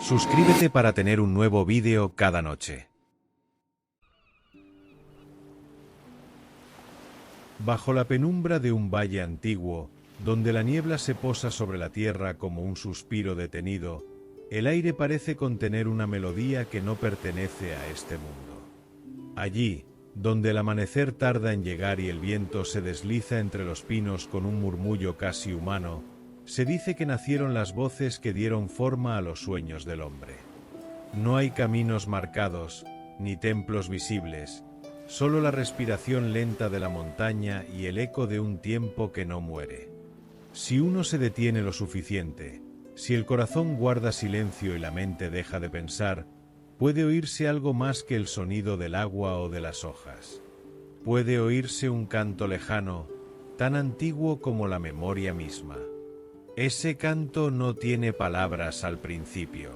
Suscríbete para tener un nuevo vídeo cada noche. Bajo la penumbra de un valle antiguo, donde la niebla se posa sobre la tierra como un suspiro detenido, el aire parece contener una melodía que no pertenece a este mundo. Allí, donde el amanecer tarda en llegar y el viento se desliza entre los pinos con un murmullo casi humano, se dice que nacieron las voces que dieron forma a los sueños del hombre. No hay caminos marcados, ni templos visibles, solo la respiración lenta de la montaña y el eco de un tiempo que no muere. Si uno se detiene lo suficiente, si el corazón guarda silencio y la mente deja de pensar, puede oírse algo más que el sonido del agua o de las hojas. Puede oírse un canto lejano, tan antiguo como la memoria misma. Ese canto no tiene palabras al principio.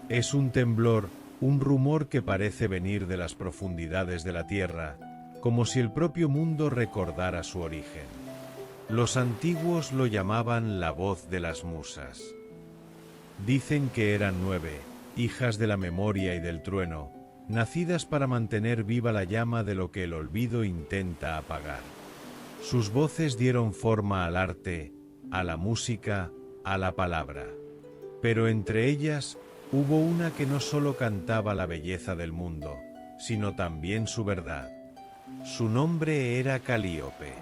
Es un temblor, un rumor que parece venir de las profundidades de la tierra, como si el propio mundo recordara su origen. Los antiguos lo llamaban la voz de las musas. Dicen que eran 9, hijas de la memoria y del trueno, nacidas para mantener viva la llama de lo que el olvido intenta apagar. Sus voces dieron forma al arte, a la música, a la palabra. Pero entre ellas hubo una que no solo cantaba la belleza del mundo, sino también su verdad. Su nombre era Calíope.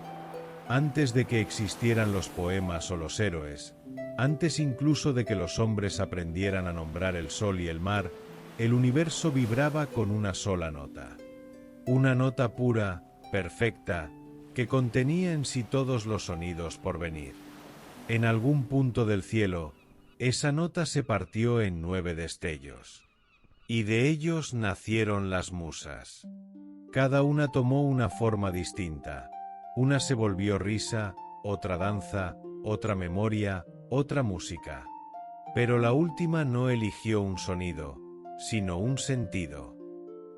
Antes de que existieran los poemas o los héroes, antes incluso de que los hombres aprendieran a nombrar el sol y el mar, el universo vibraba con una sola nota. Una nota pura, perfecta, que contenía en sí todos los sonidos por venir. En algún punto del cielo, esa nota se partió en 9 destellos. Y de ellos nacieron las musas. Cada una tomó una forma distinta. Una se volvió risa, otra danza, otra memoria, otra música. Pero la última no eligió un sonido, sino un sentido.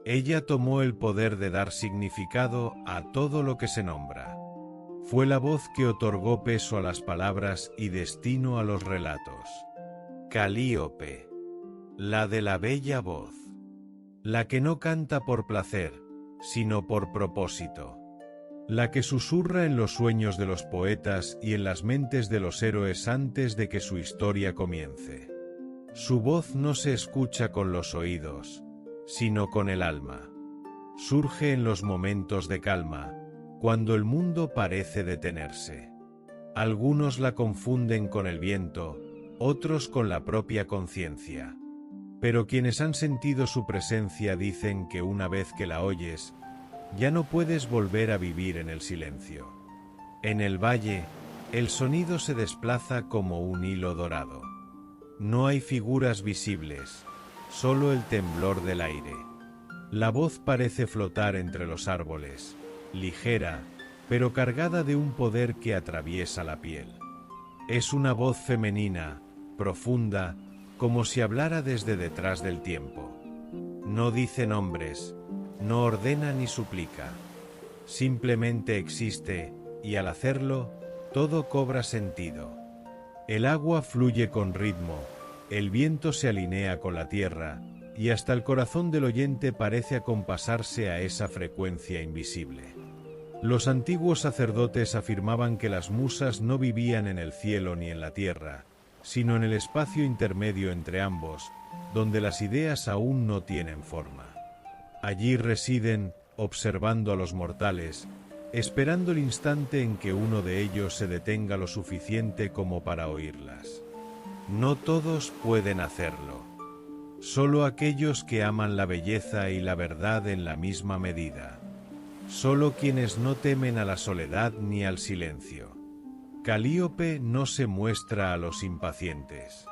Ella tomó el poder de dar significado a todo lo que se nombra. Fue la voz que otorgó peso a las palabras y destino a los relatos. Calíope, la de la bella voz. La que no canta por placer, sino por propósito. La que susurra en los sueños de los poetas y en las mentes de los héroes antes de que su historia comience. Su voz no se escucha con los oídos, sino con el alma. Surge en los momentos de calma, cuando el mundo parece detenerse. Algunos la confunden con el viento, otros con la propia conciencia. Pero quienes han sentido su presencia dicen que una vez que la oyes, ya no puedes volver a vivir en el silencio. En el valle, el sonido se desplaza como un hilo dorado. No hay figuras visibles, solo el temblor del aire. La voz parece flotar entre los árboles, ligera, pero cargada de un poder que atraviesa la piel. Es una voz femenina, profunda, como si hablara desde detrás del tiempo. No dice nombres, no ordena ni suplica. Simplemente existe, y al hacerlo, todo cobra sentido. El agua fluye con ritmo, el viento se alinea con la tierra, y hasta el corazón del oyente parece acompasarse a esa frecuencia invisible. Los antiguos sacerdotes afirmaban que las musas no vivían en el cielo ni en la tierra, sino en el espacio intermedio entre ambos, donde las ideas aún no tienen forma. Allí residen, observando a los mortales, esperando el instante en que uno de ellos se detenga lo suficiente como para oírlas. No todos pueden hacerlo. Solo aquellos que aman la belleza y la verdad en la misma medida. Solo quienes no temen a la soledad ni al silencio. Calíope no se muestra a los impacientes.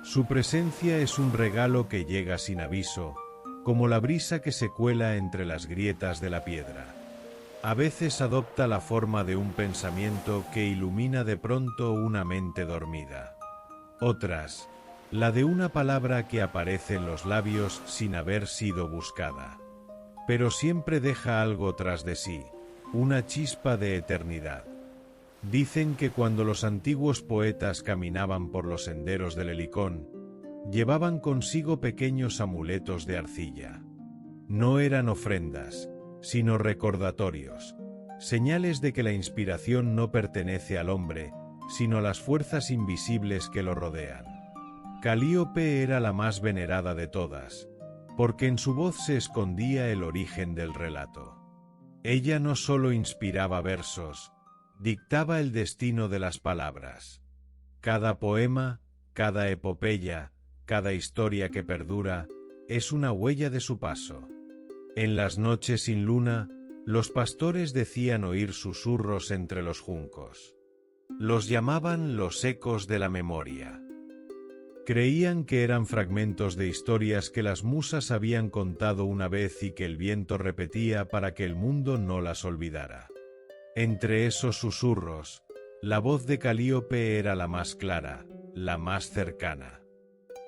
Su presencia es un regalo que llega sin aviso, como la brisa que se cuela entre las grietas de la piedra. A veces adopta la forma de un pensamiento que ilumina de pronto una mente dormida. Otras, la de una palabra que aparece en los labios sin haber sido buscada. Pero siempre deja algo tras de sí, una chispa de eternidad. Dicen que cuando los antiguos poetas caminaban por los senderos del Helicón, Llevaban consigo pequeños amuletos de arcilla. No eran ofrendas, sino recordatorios, señales de que la inspiración no pertenece al hombre, sino a las fuerzas invisibles que lo rodean. Calíope era la más venerada de todas, porque en su voz se escondía el origen del relato. Ella no solo inspiraba versos, dictaba el destino de las palabras. Cada poema, cada epopeya, cada historia que perdura, es una huella de su paso. En las noches sin luna, los pastores decían oír susurros entre los juncos. Los llamaban los ecos de la memoria. Creían que eran fragmentos de historias que las musas habían contado una vez y que el viento repetía para que el mundo no las olvidara. Entre esos susurros, la voz de Calíope era la más clara, la más cercana.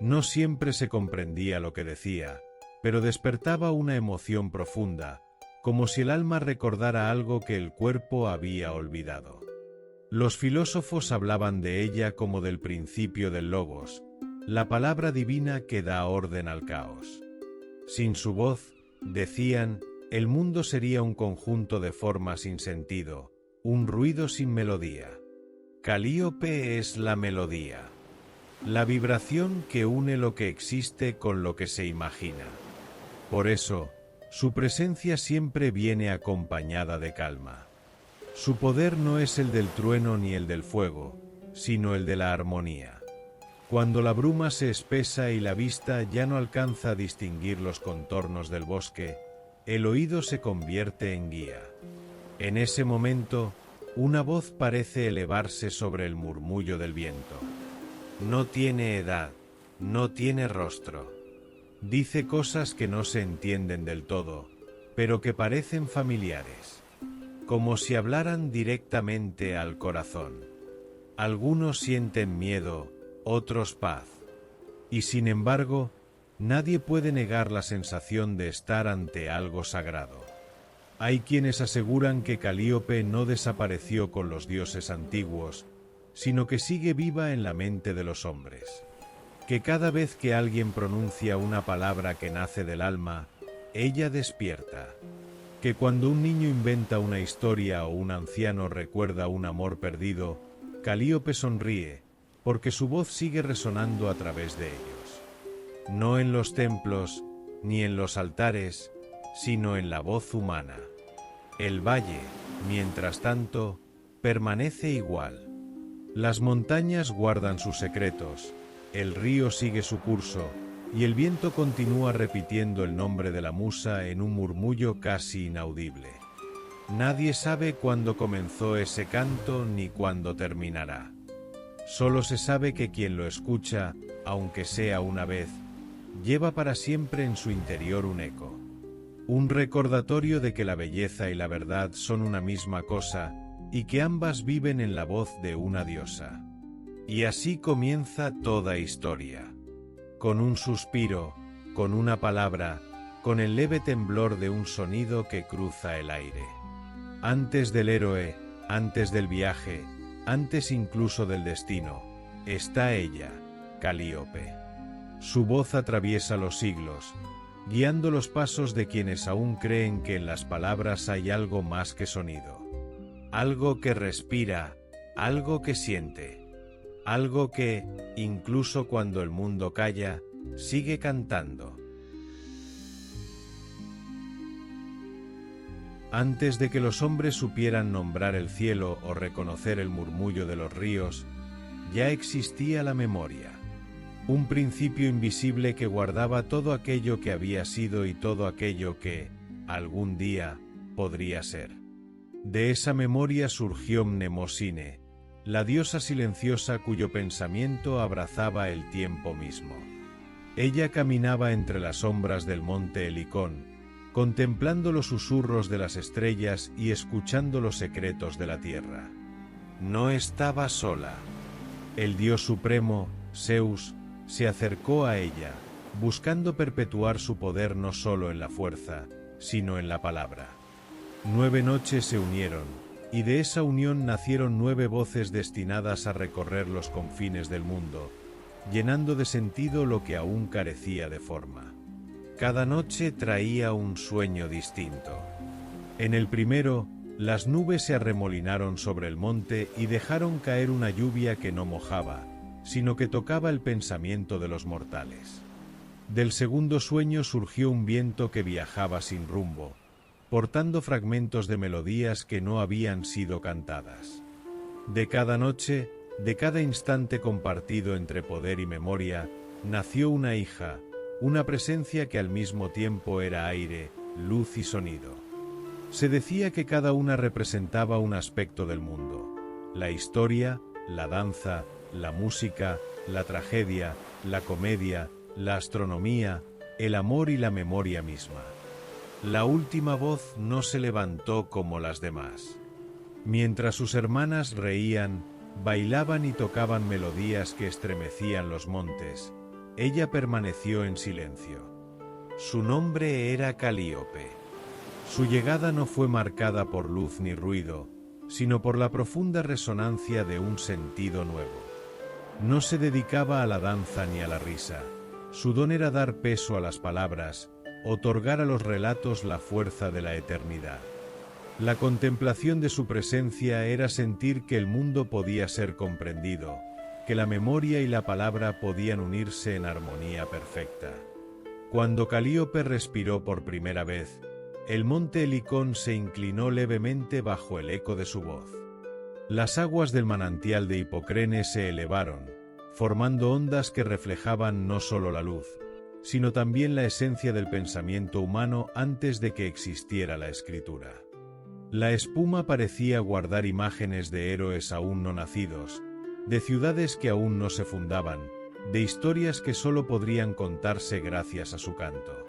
No siempre se comprendía lo que decía, pero despertaba una emoción profunda, como si el alma recordara algo que el cuerpo había olvidado. Los filósofos hablaban de ella como del principio del logos, la palabra divina que da orden al caos. Sin su voz, decían, el mundo sería un conjunto de formas sin sentido, un ruido sin melodía. Calíope es la melodía, la vibración que une lo que existe con lo que se imagina. Por eso, su presencia siempre viene acompañada de calma. Su poder no es el del trueno ni el del fuego, sino el de la armonía. Cuando la bruma se espesa y la vista ya no alcanza a distinguir los contornos del bosque, el oído se convierte en guía. En ese momento, una voz parece elevarse sobre el murmullo del viento. No tiene edad, no tiene rostro. Dice cosas que no se entienden del todo, pero que parecen familiares, como si hablaran directamente al corazón. Algunos sienten miedo, otros paz. Y sin embargo, nadie puede negar la sensación de estar ante algo sagrado. Hay quienes aseguran que Calíope no desapareció con los dioses antiguos, sino que sigue viva en la mente de los hombres. Que cada vez que alguien pronuncia una palabra que nace del alma, ella despierta. Que cuando un niño inventa una historia o un anciano recuerda un amor perdido, Calíope sonríe, porque su voz sigue resonando a través de ellos. No en los templos, ni en los altares, sino en la voz humana. El valle, mientras tanto, permanece igual. Las montañas guardan sus secretos, el río sigue su curso, y el viento continúa repitiendo el nombre de la musa en un murmullo casi inaudible. Nadie sabe cuándo comenzó ese canto ni cuándo terminará. Solo se sabe que quien lo escucha, aunque sea una vez, lleva para siempre en su interior un eco. Un recordatorio de que la belleza y la verdad son una misma cosa, y que ambas viven en la voz de una diosa. Y así comienza toda historia. Con un suspiro, con una palabra, con el leve temblor de un sonido que cruza el aire. Antes del héroe, antes del viaje, antes incluso del destino, está ella, Calíope. Su voz atraviesa los siglos, guiando los pasos de quienes aún creen que en las palabras hay algo más que sonido. Algo que respira, algo que siente, algo que, incluso cuando el mundo calla, sigue cantando. Antes de que los hombres supieran nombrar el cielo o reconocer el murmullo de los ríos, ya existía la memoria. Un principio invisible que guardaba todo aquello que había sido y todo aquello que, algún día, podría ser. De esa memoria surgió Mnemosine, la diosa silenciosa cuyo pensamiento abrazaba el tiempo mismo. Ella caminaba entre las sombras del monte Helicón, contemplando los susurros de las estrellas y escuchando los secretos de la tierra. No estaba sola. El dios supremo, Zeus, se acercó a ella, buscando perpetuar su poder no solo en la fuerza, sino en la palabra. 9 noches se unieron, y de esa unión nacieron 9 voces destinadas a recorrer los confines del mundo, llenando de sentido lo que aún carecía de forma. Cada noche traía un sueño distinto. En el primero, las nubes se arremolinaron sobre el monte y dejaron caer una lluvia que no mojaba, sino que tocaba el pensamiento de los mortales. Del segundo sueño surgió un viento que viajaba sin rumbo, portando fragmentos de melodías que no habían sido cantadas. De cada noche, de cada instante compartido entre poder y memoria, nació una hija, una presencia que al mismo tiempo era aire, luz y sonido. Se decía que cada una representaba un aspecto del mundo: la historia, la danza, la música, la tragedia, la comedia, la astronomía, el amor y la memoria misma. La última voz no se levantó como las demás. Mientras sus hermanas reían, bailaban y tocaban melodías que estremecían los montes, ella permaneció en silencio. Su nombre era Calíope. Su llegada no fue marcada por luz ni ruido, sino por la profunda resonancia de un sentido nuevo. No se dedicaba a la danza ni a la risa. Su don era dar peso a las palabras, otorgar a los relatos la fuerza de la eternidad. La contemplación de su presencia era sentir que el mundo podía ser comprendido, que la memoria y la palabra podían unirse en armonía perfecta. Cuando Calíope respiró por primera vez, el monte Helicón se inclinó levemente bajo el eco de su voz. Las aguas del manantial de Hipocrene se elevaron, formando ondas que reflejaban no solo la luz, sino también la esencia del pensamiento humano antes de que existiera la escritura. La espuma parecía guardar imágenes de héroes aún no nacidos, de ciudades que aún no se fundaban, de historias que solo podrían contarse gracias a su canto.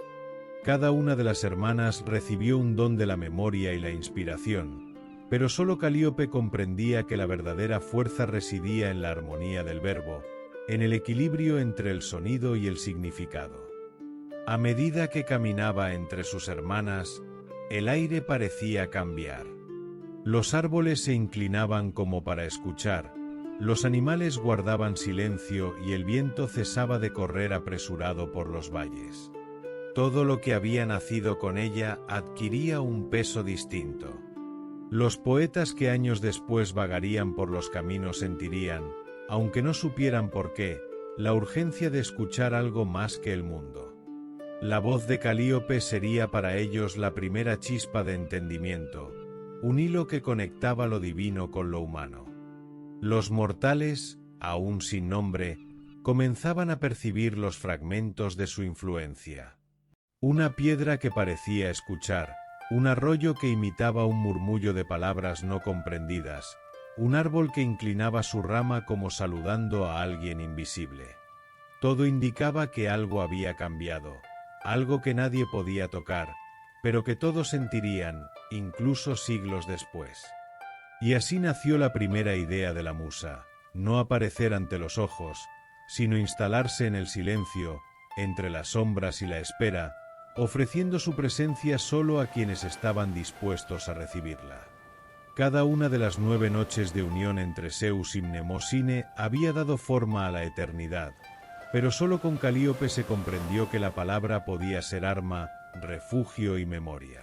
Cada una de las hermanas recibió un don de la memoria y la inspiración, pero solo Calíope comprendía que la verdadera fuerza residía en la armonía del verbo, en el equilibrio entre el sonido y el significado. A medida que caminaba entre sus hermanas, el aire parecía cambiar. Los árboles se inclinaban como para escuchar, los animales guardaban silencio y el viento cesaba de correr apresurado por los valles. Todo lo que había nacido con ella adquiría un peso distinto. Los poetas que años después vagarían por los caminos sentirían, aunque no supieran por qué, la urgencia de escuchar algo más que el mundo. La voz de Calíope sería para ellos la primera chispa de entendimiento, un hilo que conectaba lo divino con lo humano. Los mortales, aún sin nombre, comenzaban a percibir los fragmentos de su influencia. Una piedra que parecía escuchar, un arroyo que imitaba un murmullo de palabras no comprendidas, un árbol que inclinaba su rama como saludando a alguien invisible. Todo indicaba que algo había cambiado, algo que nadie podía tocar, pero que todos sentirían, incluso siglos después. Y así nació la primera idea de la musa, no aparecer ante los ojos, sino instalarse en el silencio, entre las sombras y la espera, ofreciendo su presencia solo a quienes estaban dispuestos a recibirla. Cada una de las 9 noches de unión entre Zeus y Mnemosine había dado forma a la eternidad, pero solo con Calíope se comprendió que la palabra podía ser arma, refugio y memoria.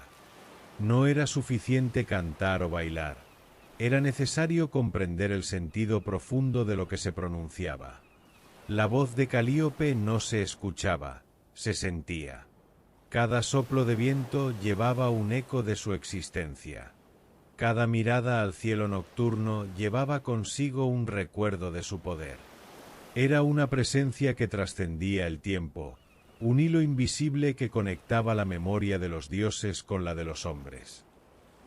No era suficiente cantar o bailar, era necesario comprender el sentido profundo de lo que se pronunciaba. La voz de Calíope no se escuchaba, se sentía. Cada soplo de viento llevaba un eco de su existencia. Cada mirada al cielo nocturno llevaba consigo un recuerdo de su poder. Era una presencia que trascendía el tiempo, un hilo invisible que conectaba la memoria de los dioses con la de los hombres.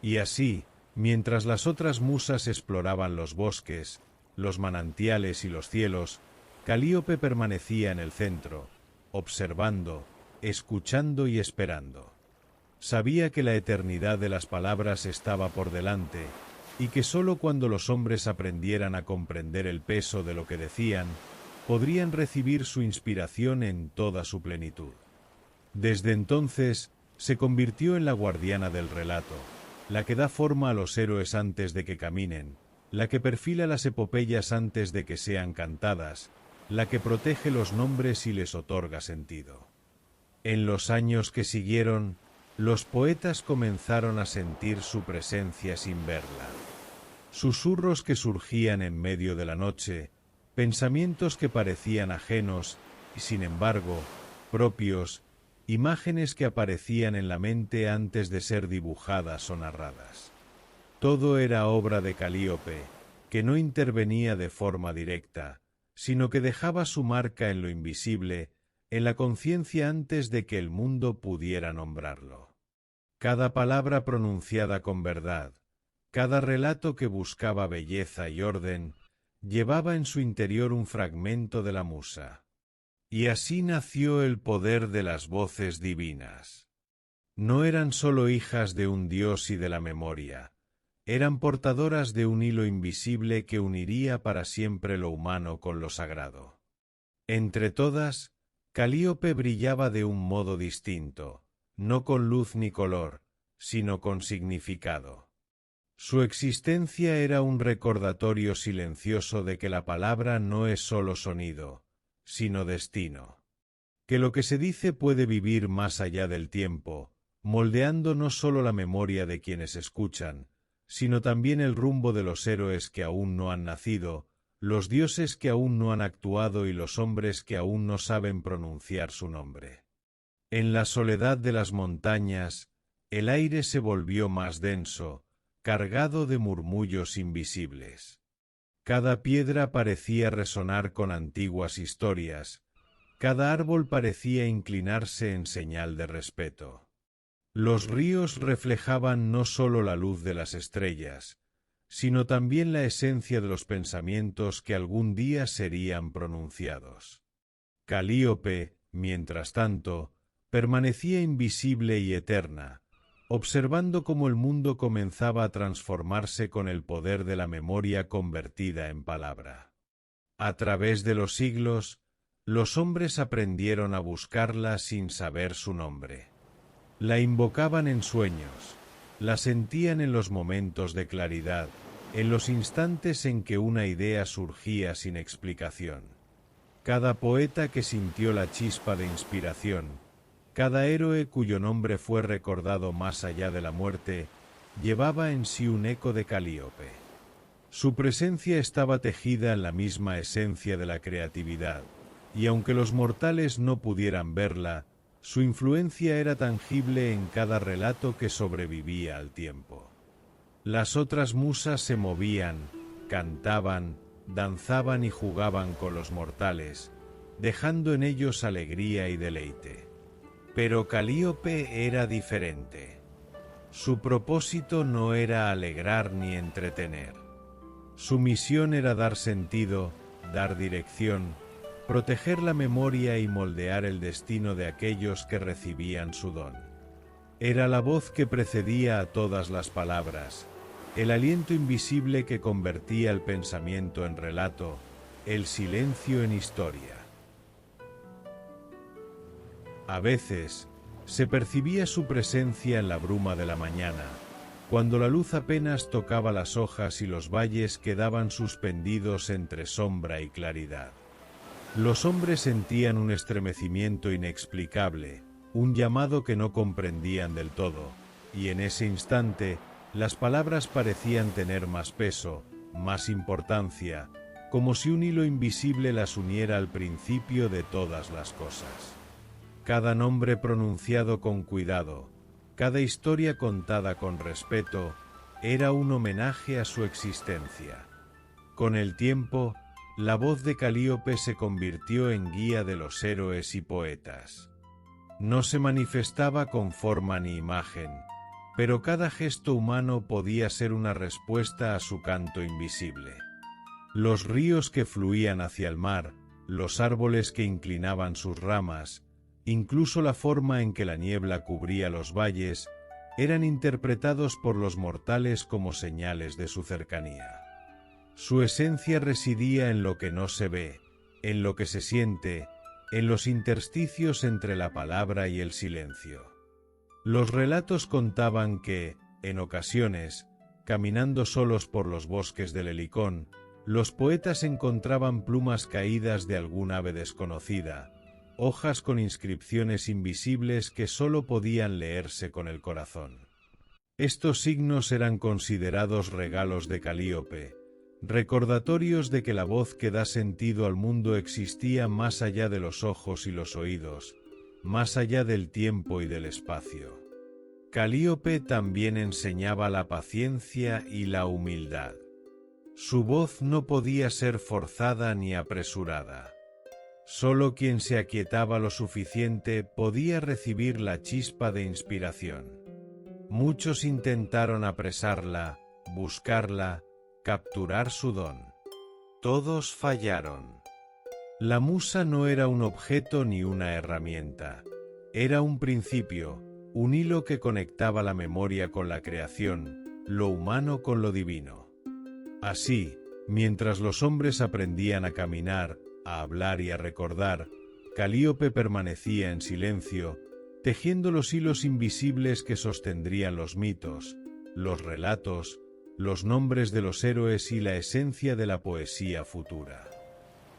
Y así, mientras las otras musas exploraban los bosques, los manantiales y los cielos, Calíope permanecía en el centro, observando, escuchando y esperando. Sabía que la eternidad de las palabras estaba por delante, y que sólo cuando los hombres aprendieran a comprender el peso de lo que decían, podrían recibir su inspiración en toda su plenitud. Desde entonces, se convirtió en la guardiana del relato, la que da forma a los héroes antes de que caminen, la que perfila las epopeyas antes de que sean cantadas, la que protege los nombres y les otorga sentido. En los años que siguieron, los poetas comenzaron a sentir su presencia sin verla. Susurros que surgían en medio de la noche, pensamientos que parecían ajenos y, sin embargo, propios, imágenes que aparecían en la mente antes de ser dibujadas o narradas. Todo era obra de Calíope, que no intervenía de forma directa, sino que dejaba su marca en lo invisible, en la conciencia antes de que el mundo pudiera nombrarlo. Cada palabra pronunciada con verdad, cada relato que buscaba belleza y orden, llevaba en su interior un fragmento de la musa. Y así nació el poder de las voces divinas. No eran solo hijas de un dios y de la memoria, eran portadoras de un hilo invisible que uniría para siempre lo humano con lo sagrado. Entre todas, Calíope brillaba de un modo distinto, no con luz ni color, sino con significado. Su existencia era un recordatorio silencioso de que la palabra no es solo sonido, sino destino. Que lo que se dice puede vivir más allá del tiempo, moldeando no solo la memoria de quienes escuchan, sino también el rumbo de los héroes que aún no han nacido, los dioses que aún no han actuado y los hombres que aún no saben pronunciar su nombre. En la soledad de las montañas, el aire se volvió más denso, cargado de murmullos invisibles. Cada piedra parecía resonar con antiguas historias, cada árbol parecía inclinarse en señal de respeto. Los ríos reflejaban no solo la luz de las estrellas, sino también la esencia de los pensamientos que algún día serían pronunciados. Calíope, mientras tanto, permanecía invisible y eterna, observando cómo el mundo comenzaba a transformarse con el poder de la memoria convertida en palabra. A través de los siglos, los hombres aprendieron a buscarla sin saber su nombre. La invocaban en sueños, la sentían en los momentos de claridad, en los instantes en que una idea surgía sin explicación. Cada poeta que sintió la chispa de inspiración, cada héroe cuyo nombre fue recordado más allá de la muerte, llevaba en sí un eco de Calíope. Su presencia estaba tejida en la misma esencia de la creatividad, y aunque los mortales no pudieran verla, su influencia era tangible en cada relato que sobrevivía al tiempo. Las otras musas se movían, cantaban, danzaban y jugaban con los mortales, dejando en ellos alegría y deleite. Pero Calíope era diferente. Su propósito no era alegrar ni entretener. Su misión era dar sentido, dar dirección, proteger la memoria y moldear el destino de aquellos que recibían su don. Era la voz que precedía a todas las palabras, el aliento invisible que convertía el pensamiento en relato, el silencio en historia. A veces, se percibía su presencia en la bruma de la mañana, cuando la luz apenas tocaba las hojas y los valles quedaban suspendidos entre sombra y claridad. Los hombres sentían un estremecimiento inexplicable, un llamado que no comprendían del todo, y en ese instante, las palabras parecían tener más peso, más importancia, como si un hilo invisible las uniera al principio de todas las cosas. Cada nombre pronunciado con cuidado, cada historia contada con respeto, era un homenaje a su existencia. Con el tiempo, la voz de Calíope se convirtió en guía de los héroes y poetas. No se manifestaba con forma ni imagen, pero cada gesto humano podía ser una respuesta a su canto invisible. Los ríos que fluían hacia el mar, los árboles que inclinaban sus ramas, incluso la forma en que la niebla cubría los valles, eran interpretados por los mortales como señales de su cercanía. Su esencia residía en lo que no se ve, en lo que se siente, en los intersticios entre la palabra y el silencio. Los relatos contaban que, en ocasiones, caminando solos por los bosques del Helicón, Los poetas encontraban plumas caídas de algún ave desconocida, hojas con inscripciones invisibles que sólo podían leerse con el corazón. Estos signos eran considerados regalos de Calíope, recordatorios de que la voz que da sentido al mundo existía más allá de los ojos y los oídos, más allá del tiempo y del espacio. Calíope también enseñaba la paciencia y la humildad. Su voz no podía ser forzada ni apresurada. Solo quien se aquietaba lo suficiente podía recibir la chispa de inspiración. Muchos intentaron apresarla, buscarla, capturar su don. Todos fallaron. La musa no era un objeto ni una herramienta. Era un principio, un hilo que conectaba la memoria con la creación, lo humano con lo divino. Así, mientras los hombres aprendían a caminar, a hablar y a recordar, Calíope permanecía en silencio, tejiendo los hilos invisibles que sostendrían los mitos, los relatos, los nombres de los héroes y la esencia de la poesía futura.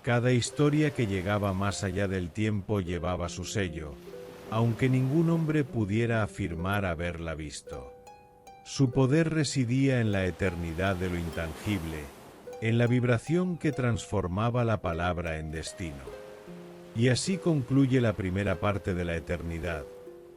Cada historia que llegaba más allá del tiempo llevaba su sello, aunque ningún hombre pudiera afirmar haberla visto. Su poder residía en la eternidad de lo intangible, en la vibración que transformaba la palabra en destino. Y así concluye la primera parte de la eternidad,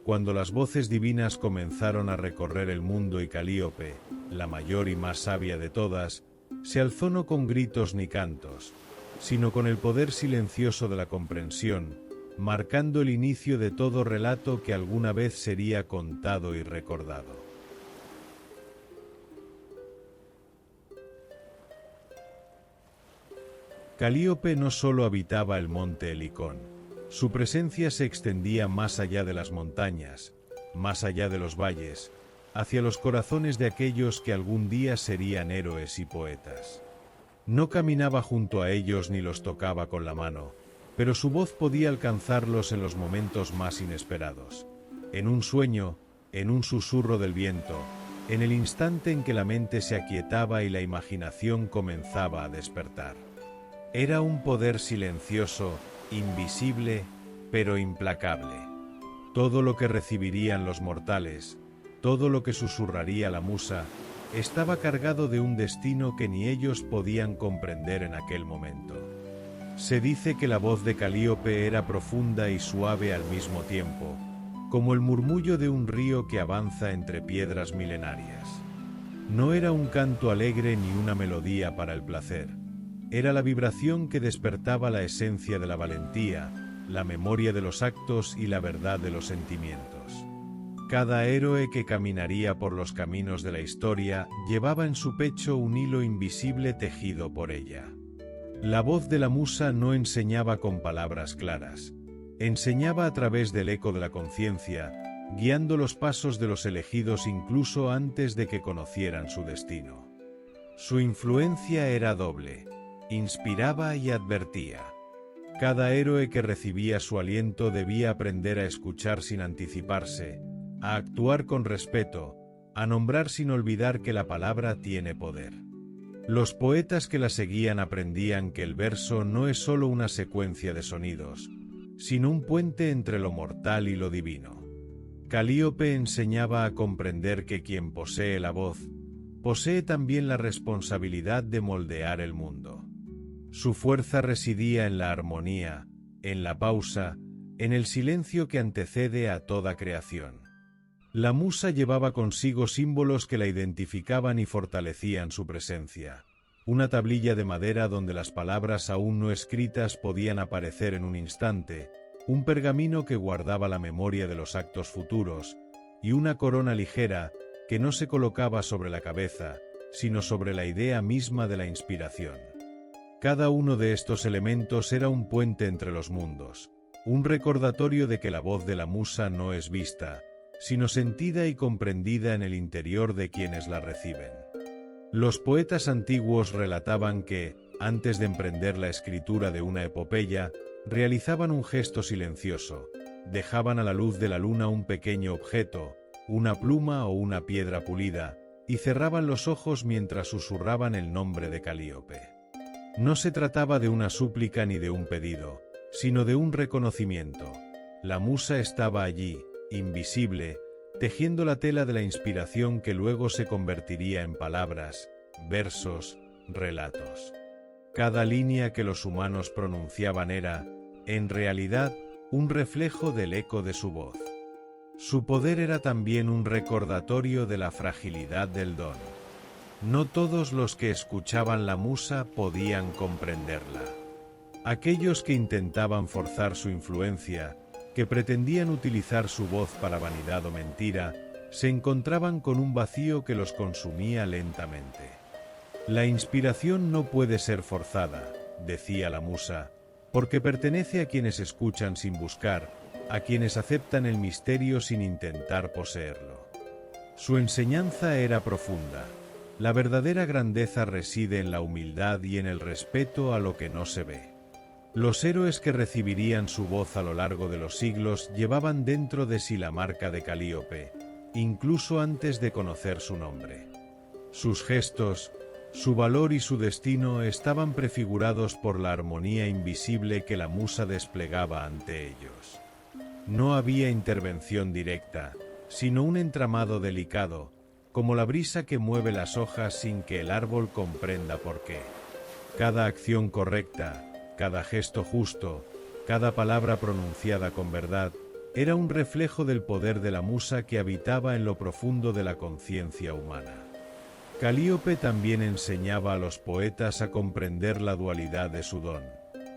cuando las voces divinas comenzaron a recorrer el mundo y Calíope, la mayor y más sabia de todas, se alzó no con gritos ni cantos, sino con el poder silencioso de la comprensión, marcando el inicio de todo relato que alguna vez sería contado y recordado. Calíope no solo habitaba el monte Helicón, su presencia se extendía más allá de las montañas, más allá de los valles, hacia los corazones de aquellos que algún día serían héroes y poetas. No caminaba junto a ellos ni los tocaba con la mano, pero su voz podía alcanzarlos en los momentos más inesperados, en un sueño, en un susurro del viento, en el instante en que la mente se aquietaba y la imaginación comenzaba a despertar. Era un poder silencioso, invisible, pero implacable. Todo lo que recibirían los mortales, todo lo que susurraría la musa, estaba cargado de un destino que ni ellos podían comprender en aquel momento. Se dice que la voz de Calíope era profunda y suave al mismo tiempo, como el murmullo de un río que avanza entre piedras milenarias. No era un canto alegre ni una melodía para el placer. Era la vibración que despertaba la esencia de la valentía, la memoria de los actos y la verdad de los sentimientos. Cada héroe que caminaría por los caminos de la historia llevaba en su pecho un hilo invisible tejido por ella. La voz de la musa no enseñaba con palabras claras, enseñaba a través del eco de la conciencia, guiando los pasos de los elegidos incluso antes de que conocieran su destino. Su influencia era doble. Inspiraba y advertía. Cada héroe que recibía su aliento debía aprender a escuchar sin anticiparse, a actuar con respeto, a nombrar sin olvidar que la palabra tiene poder. Los poetas que la seguían aprendían que el verso no es solo una secuencia de sonidos, sino un puente entre lo mortal y lo divino. Calíope enseñaba a comprender que quien posee la voz, posee también la responsabilidad de moldear el mundo. Su fuerza residía en la armonía, en la pausa, en el silencio que antecede a toda creación. La musa llevaba consigo símbolos que la identificaban y fortalecían su presencia. Una tablilla de madera donde las palabras aún no escritas podían aparecer en un instante, un pergamino que guardaba la memoria de los actos futuros, y una corona ligera que no se colocaba sobre la cabeza, sino sobre la idea misma de la inspiración. Cada uno de estos elementos era un puente entre los mundos, un recordatorio de que la voz de la musa no es vista, sino sentida y comprendida en el interior de quienes la reciben. Los poetas antiguos relataban que, antes de emprender la escritura de una epopeya, realizaban un gesto silencioso, dejaban a la luz de la luna un pequeño objeto, una pluma o una piedra pulida, y cerraban los ojos mientras susurraban el nombre de Calíope. No se trataba de una súplica ni de un pedido, sino de un reconocimiento. La musa estaba allí, invisible, tejiendo la tela de la inspiración que luego se convertiría en palabras, versos, relatos. Cada línea que los humanos pronunciaban era, en realidad, un reflejo del eco de su voz. Su poder era también un recordatorio de la fragilidad del don. No todos los que escuchaban la musa podían comprenderla. Aquellos que intentaban forzar su influencia, que pretendían utilizar su voz para vanidad o mentira, se encontraban con un vacío que los consumía lentamente. La inspiración no puede ser forzada, decía la musa, porque pertenece a quienes escuchan sin buscar, a quienes aceptan el misterio sin intentar poseerlo. Su enseñanza era profunda. La verdadera grandeza reside en la humildad y en el respeto a lo que no se ve. Los héroes que recibirían su voz a lo largo de los siglos llevaban dentro de sí la marca de Calíope, incluso antes de conocer su nombre. Sus gestos, su valor y su destino estaban prefigurados por la armonía invisible que la musa desplegaba ante ellos. No había intervención directa, sino un entramado delicado, como la brisa que mueve las hojas sin que el árbol comprenda por qué. Cada acción correcta, cada gesto justo, cada palabra pronunciada con verdad, era un reflejo del poder de la musa que habitaba en lo profundo de la conciencia humana. Calíope también enseñaba a los poetas a comprender la dualidad de su don.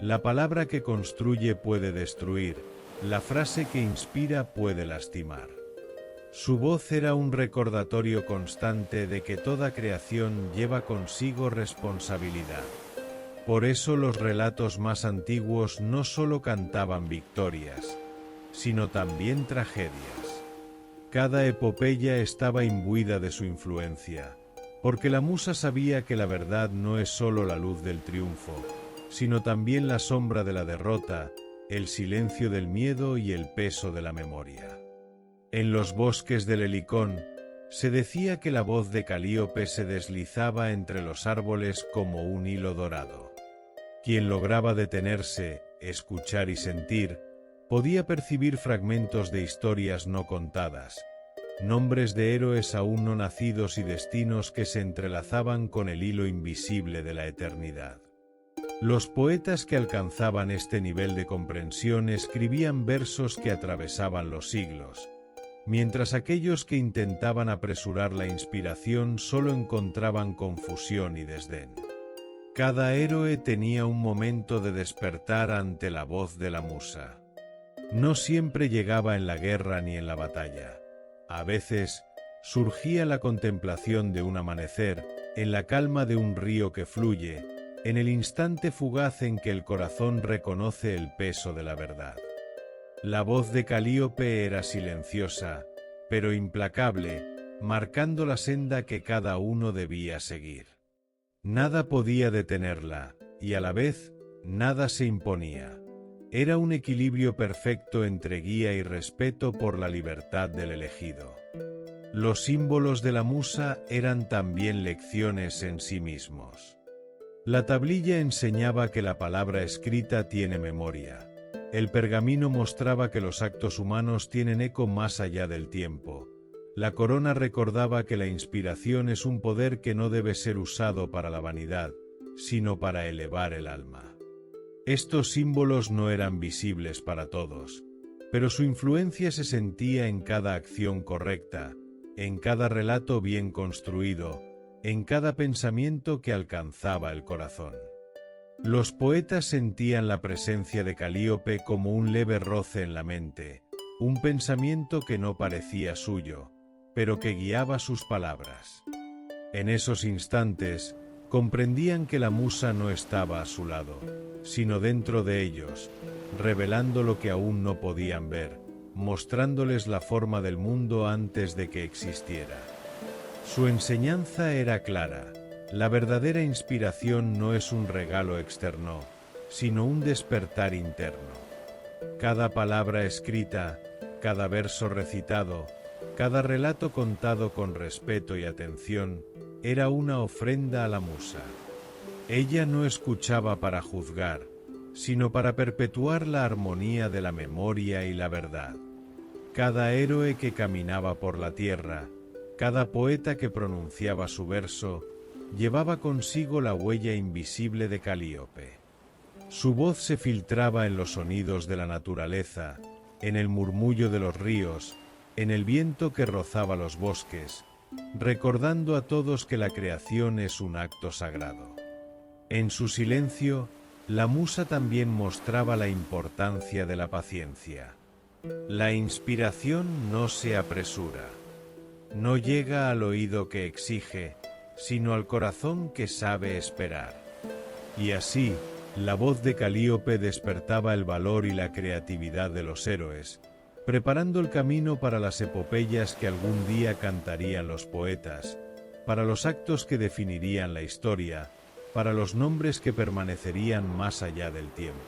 La palabra que construye puede destruir, la frase que inspira puede lastimar. Su voz era un recordatorio constante de que toda creación lleva consigo responsabilidad. Por eso los relatos más antiguos no solo cantaban victorias, sino también tragedias. Cada epopeya estaba imbuida de su influencia, porque la musa sabía que la verdad no es solo la luz del triunfo, sino también la sombra de la derrota, el silencio del miedo y el peso de la memoria. En los bosques del Helicón, se decía que la voz de Calíope se deslizaba entre los árboles como un hilo dorado. Quien lograba detenerse, escuchar y sentir, podía percibir fragmentos de historias no contadas, nombres de héroes aún no nacidos y destinos que se entrelazaban con el hilo invisible de la eternidad. Los poetas que alcanzaban este nivel de comprensión escribían versos que atravesaban los siglos, mientras aquellos que intentaban apresurar la inspiración solo encontraban confusión y desdén. Cada héroe tenía un momento de despertar ante la voz de la musa. No siempre llegaba en la guerra ni en la batalla. A veces, surgía la contemplación de un amanecer, en la calma de un río que fluye, en el instante fugaz en que el corazón reconoce el peso de la verdad. La voz de Calíope era silenciosa, pero implacable, marcando la senda que cada uno debía seguir. Nada podía detenerla, y a la vez, nada se imponía. Era un equilibrio perfecto entre guía y respeto por la libertad del elegido. Los símbolos de la musa eran también lecciones en sí mismos. La tablilla enseñaba que la palabra escrita tiene memoria. El pergamino mostraba que los actos humanos tienen eco más allá del tiempo. La corona recordaba que la inspiración es un poder que no debe ser usado para la vanidad, sino para elevar el alma. Estos símbolos no eran visibles para todos, pero su influencia se sentía en cada acción correcta, en cada relato bien construido, en cada pensamiento que alcanzaba el corazón. Los poetas sentían la presencia de Calíope como un leve roce en la mente, un pensamiento que no parecía suyo, pero que guiaba sus palabras. En esos instantes, comprendían que la musa no estaba a su lado, sino dentro de ellos, revelando lo que aún no podían ver, mostrándoles la forma del mundo antes de que existiera. Su enseñanza era clara: la verdadera inspiración no es un regalo externo, sino un despertar interno. Cada palabra escrita, cada verso recitado, cada relato contado con respeto y atención, era una ofrenda a la musa. Ella no escuchaba para juzgar, sino para perpetuar la armonía de la memoria y la verdad. Cada héroe que caminaba por la tierra, cada poeta que pronunciaba su verso, llevaba consigo la huella invisible de Calíope. Su voz se filtraba en los sonidos de la naturaleza, en el murmullo de los ríos, en el viento que rozaba los bosques, recordando a todos que la creación es un acto sagrado. En su silencio, la musa también mostraba la importancia de la paciencia. La inspiración no se apresura. No llega al oído que exige, sino al corazón que sabe esperar. Y así, la voz de Calíope despertaba el valor y la creatividad de los héroes, preparando el camino para las epopeyas que algún día cantarían los poetas, para los actos que definirían la historia, para los nombres que permanecerían más allá del tiempo.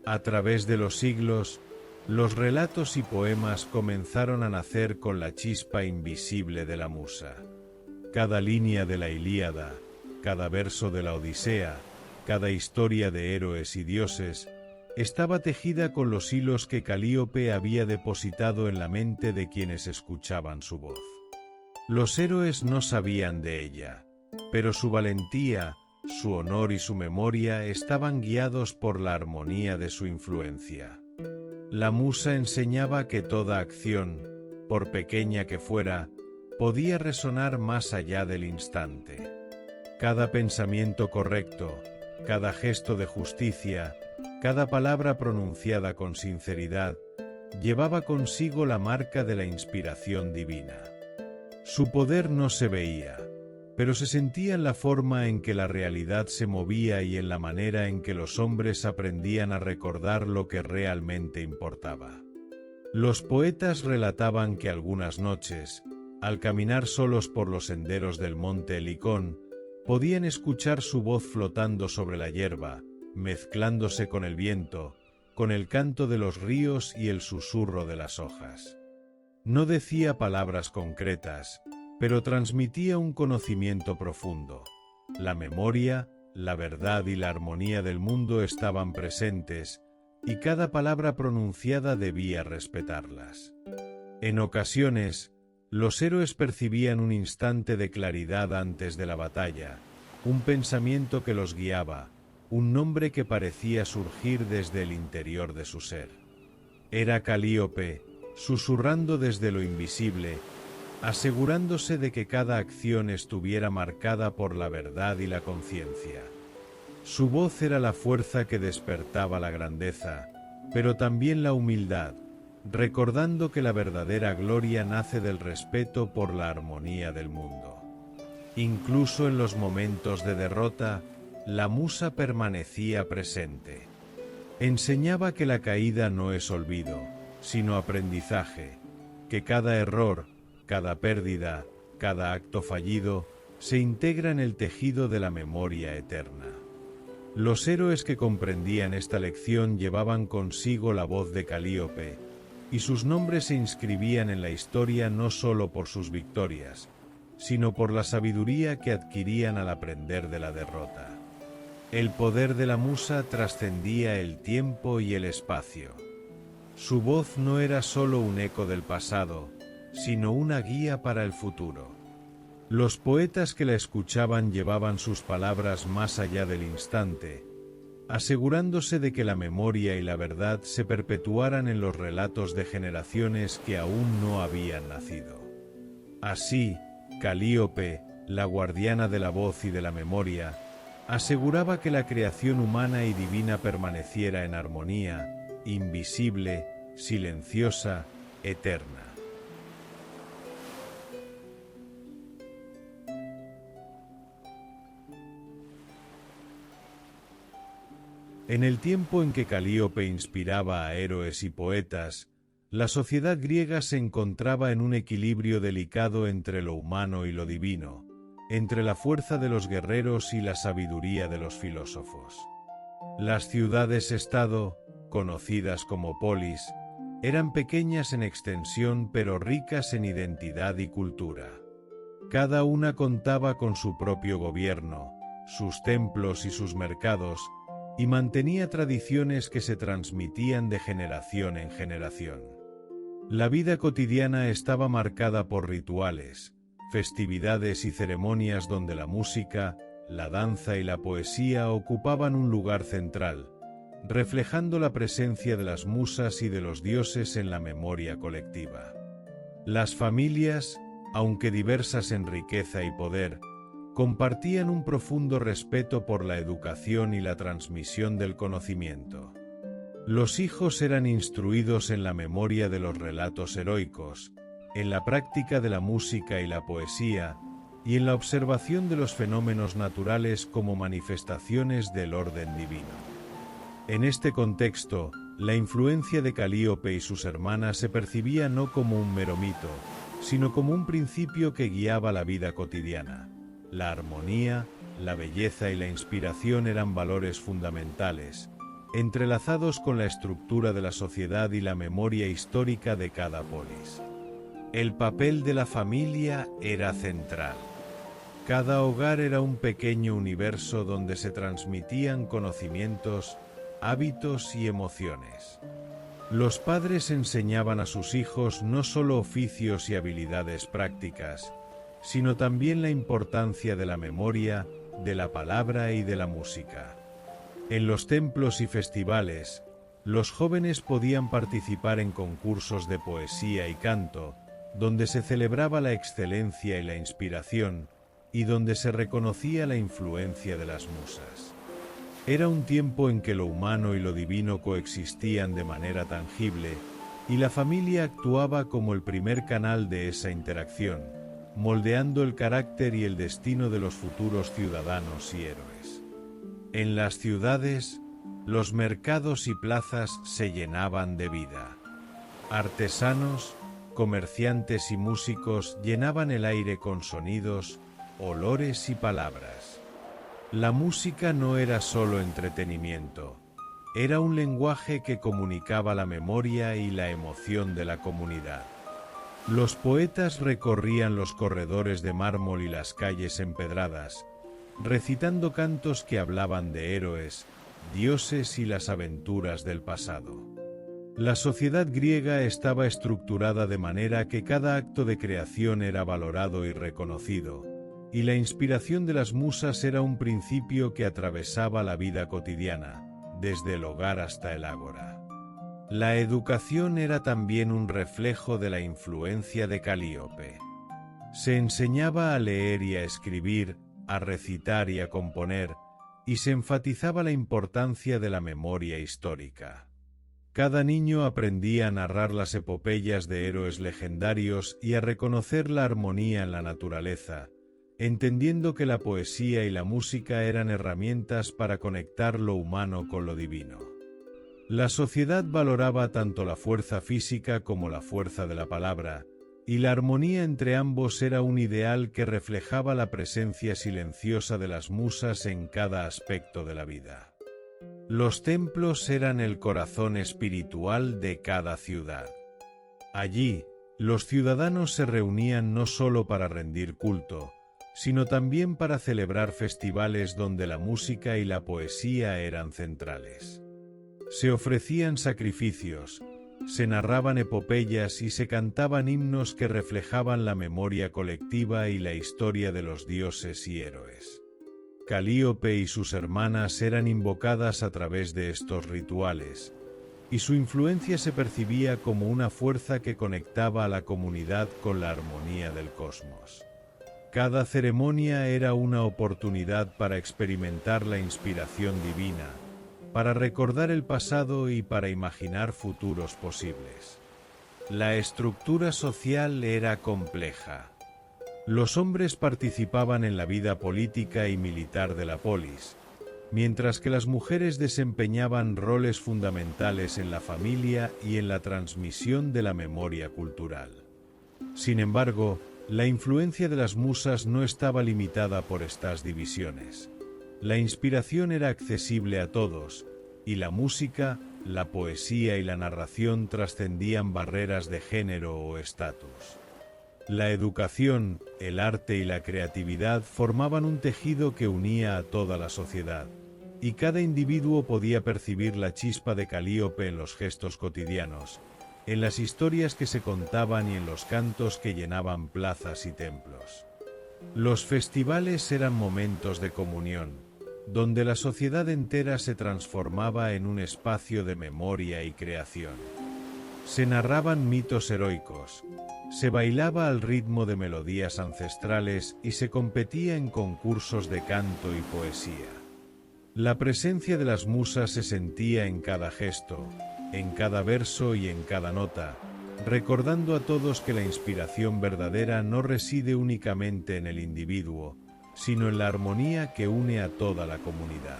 A través de los siglos, los relatos y poemas comenzaron a nacer con la chispa invisible de la musa. Cada línea de la Ilíada, cada verso de la Odisea, cada historia de héroes y dioses, estaba tejida con los hilos que Calíope había depositado en la mente de quienes escuchaban su voz. Los héroes no sabían de ella, pero su valentía, su honor y su memoria estaban guiados por la armonía de su influencia. La musa enseñaba que toda acción, por pequeña que fuera, podía resonar más allá del instante. Cada pensamiento correcto, cada gesto de justicia, cada palabra pronunciada con sinceridad, llevaba consigo la marca de la inspiración divina. Su poder no se veía, pero se sentía en la forma en que la realidad se movía y en la manera en que los hombres aprendían a recordar lo que realmente importaba. Los poetas relataban que algunas noches, al caminar solos por los senderos del monte Helicón, podían escuchar su voz flotando sobre la hierba, mezclándose con el viento, con el canto de los ríos y el susurro de las hojas. No decía palabras concretas, pero transmitía un conocimiento profundo. La memoria, la verdad y la armonía del mundo estaban presentes, y cada palabra pronunciada debía respetarlas. En ocasiones, los héroes percibían un instante de claridad antes de la batalla, un pensamiento que los guiaba, un nombre que parecía surgir desde el interior de su ser. Era Calíope, susurrando desde lo invisible, asegurándose de que cada acción estuviera marcada por la verdad y la conciencia. Su voz era la fuerza que despertaba la grandeza, pero también la humildad, recordando que la verdadera gloria nace del respeto por la armonía del mundo. Incluso en los momentos de derrota, la musa permanecía presente. Enseñaba que la caída no es olvido, sino aprendizaje, que cada error, cada pérdida, cada acto fallido, se integra en el tejido de la memoria eterna. Los héroes que comprendían esta lección llevaban consigo la voz de Calíope, y sus nombres se inscribían en la historia no solo por sus victorias, sino por la sabiduría que adquirían al aprender de la derrota. El poder de la musa trascendía el tiempo y el espacio. Su voz no era solo un eco del pasado, sino una guía para el futuro. Los poetas que la escuchaban llevaban sus palabras más allá del instante, asegurándose de que la memoria y la verdad se perpetuaran en los relatos de generaciones que aún no habían nacido. Así, Calíope, la guardiana de la voz y de la memoria, aseguraba que la creación humana y divina permaneciera en armonía, invisible, silenciosa, eterna. En el tiempo en que Calíope inspiraba a héroes y poetas, la sociedad griega se encontraba en un equilibrio delicado entre lo humano y lo divino, entre la fuerza de los guerreros y la sabiduría de los filósofos. Las ciudades-estado, conocidas como polis, eran pequeñas en extensión pero ricas en identidad y cultura. Cada una contaba con su propio gobierno, sus templos y sus mercados, y mantenía tradiciones que se transmitían de generación en generación. La vida cotidiana estaba marcada por rituales, festividades y ceremonias donde la música, la danza y la poesía ocupaban un lugar central, reflejando la presencia de las musas y de los dioses en la memoria colectiva. Las familias, aunque diversas en riqueza y poder, compartían un profundo respeto por la educación y la transmisión del conocimiento. Los hijos eran instruidos en la memoria de los relatos heroicos, en la práctica de la música y la poesía, y en la observación de los fenómenos naturales como manifestaciones del orden divino. En este contexto, la influencia de Calíope y sus hermanas se percibía no como un mero mito, sino como un principio que guiaba la vida cotidiana. La armonía, la belleza y la inspiración eran valores fundamentales, entrelazados con la estructura de la sociedad y la memoria histórica de cada polis. El papel de la familia era central. Cada hogar era un pequeño universo donde se transmitían conocimientos, hábitos y emociones. Los padres enseñaban a sus hijos no solo oficios y habilidades prácticas, sino también la importancia de la memoria, de la palabra y de la música. En los templos y festivales, los jóvenes podían participar en concursos de poesía y canto, donde se celebraba la excelencia y la inspiración, y donde se reconocía la influencia de las musas. Era un tiempo en que lo humano y lo divino coexistían de manera tangible, y la familia actuaba como el primer canal de esa interacción, moldeando el carácter y el destino de los futuros ciudadanos y héroes. En las ciudades, los mercados y plazas se llenaban de vida. Artesanos, comerciantes y músicos llenaban el aire con sonidos, olores y palabras. La música no era solo entretenimiento, era un lenguaje que comunicaba la memoria y la emoción de la comunidad. Los poetas recorrían los corredores de mármol y las calles empedradas, recitando cantos que hablaban de héroes, dioses y las aventuras del pasado. La sociedad griega estaba estructurada de manera que cada acto de creación era valorado y reconocido, y la inspiración de las musas era un principio que atravesaba la vida cotidiana, desde el hogar hasta el ágora. La educación era también un reflejo de la influencia de Calíope. Se enseñaba a leer y a escribir, a recitar y a componer, y se enfatizaba la importancia de la memoria histórica. Cada niño aprendía a narrar las epopeyas de héroes legendarios y a reconocer la armonía en la naturaleza, entendiendo que la poesía y la música eran herramientas para conectar lo humano con lo divino. La sociedad valoraba tanto la fuerza física como la fuerza de la palabra, y la armonía entre ambos era un ideal que reflejaba la presencia silenciosa de las musas en cada aspecto de la vida. Los templos eran el corazón espiritual de cada ciudad. Allí, los ciudadanos se reunían no solo para rendir culto, sino también para celebrar festivales donde la música y la poesía eran centrales. Se ofrecían sacrificios, se narraban epopeyas y se cantaban himnos que reflejaban la memoria colectiva y la historia de los dioses y héroes. Calíope y sus hermanas eran invocadas a través de estos rituales, y su influencia se percibía como una fuerza que conectaba a la comunidad con la armonía del cosmos. Cada ceremonia era una oportunidad para experimentar la inspiración divina, para recordar el pasado y para imaginar futuros posibles. La estructura social era compleja. Los hombres participaban en la vida política y militar de la polis, mientras que las mujeres desempeñaban roles fundamentales en la familia y en la transmisión de la memoria cultural. Sin embargo, la influencia de las musas no estaba limitada por estas divisiones. La inspiración era accesible a todos, y la música, la poesía y la narración trascendían barreras de género o estatus. La educación, el arte y la creatividad formaban un tejido que unía a toda la sociedad, y cada individuo podía percibir la chispa de Calíope en los gestos cotidianos, en las historias que se contaban y en los cantos que llenaban plazas y templos. Los festivales eran momentos de comunión, donde la sociedad entera se transformaba en un espacio de memoria y creación. Se narraban mitos heroicos, se bailaba al ritmo de melodías ancestrales y se competía en concursos de canto y poesía. La presencia de las musas se sentía en cada gesto, en cada verso y en cada nota, recordando a todos que la inspiración verdadera no reside únicamente en el individuo, sino en la armonía que une a toda la comunidad.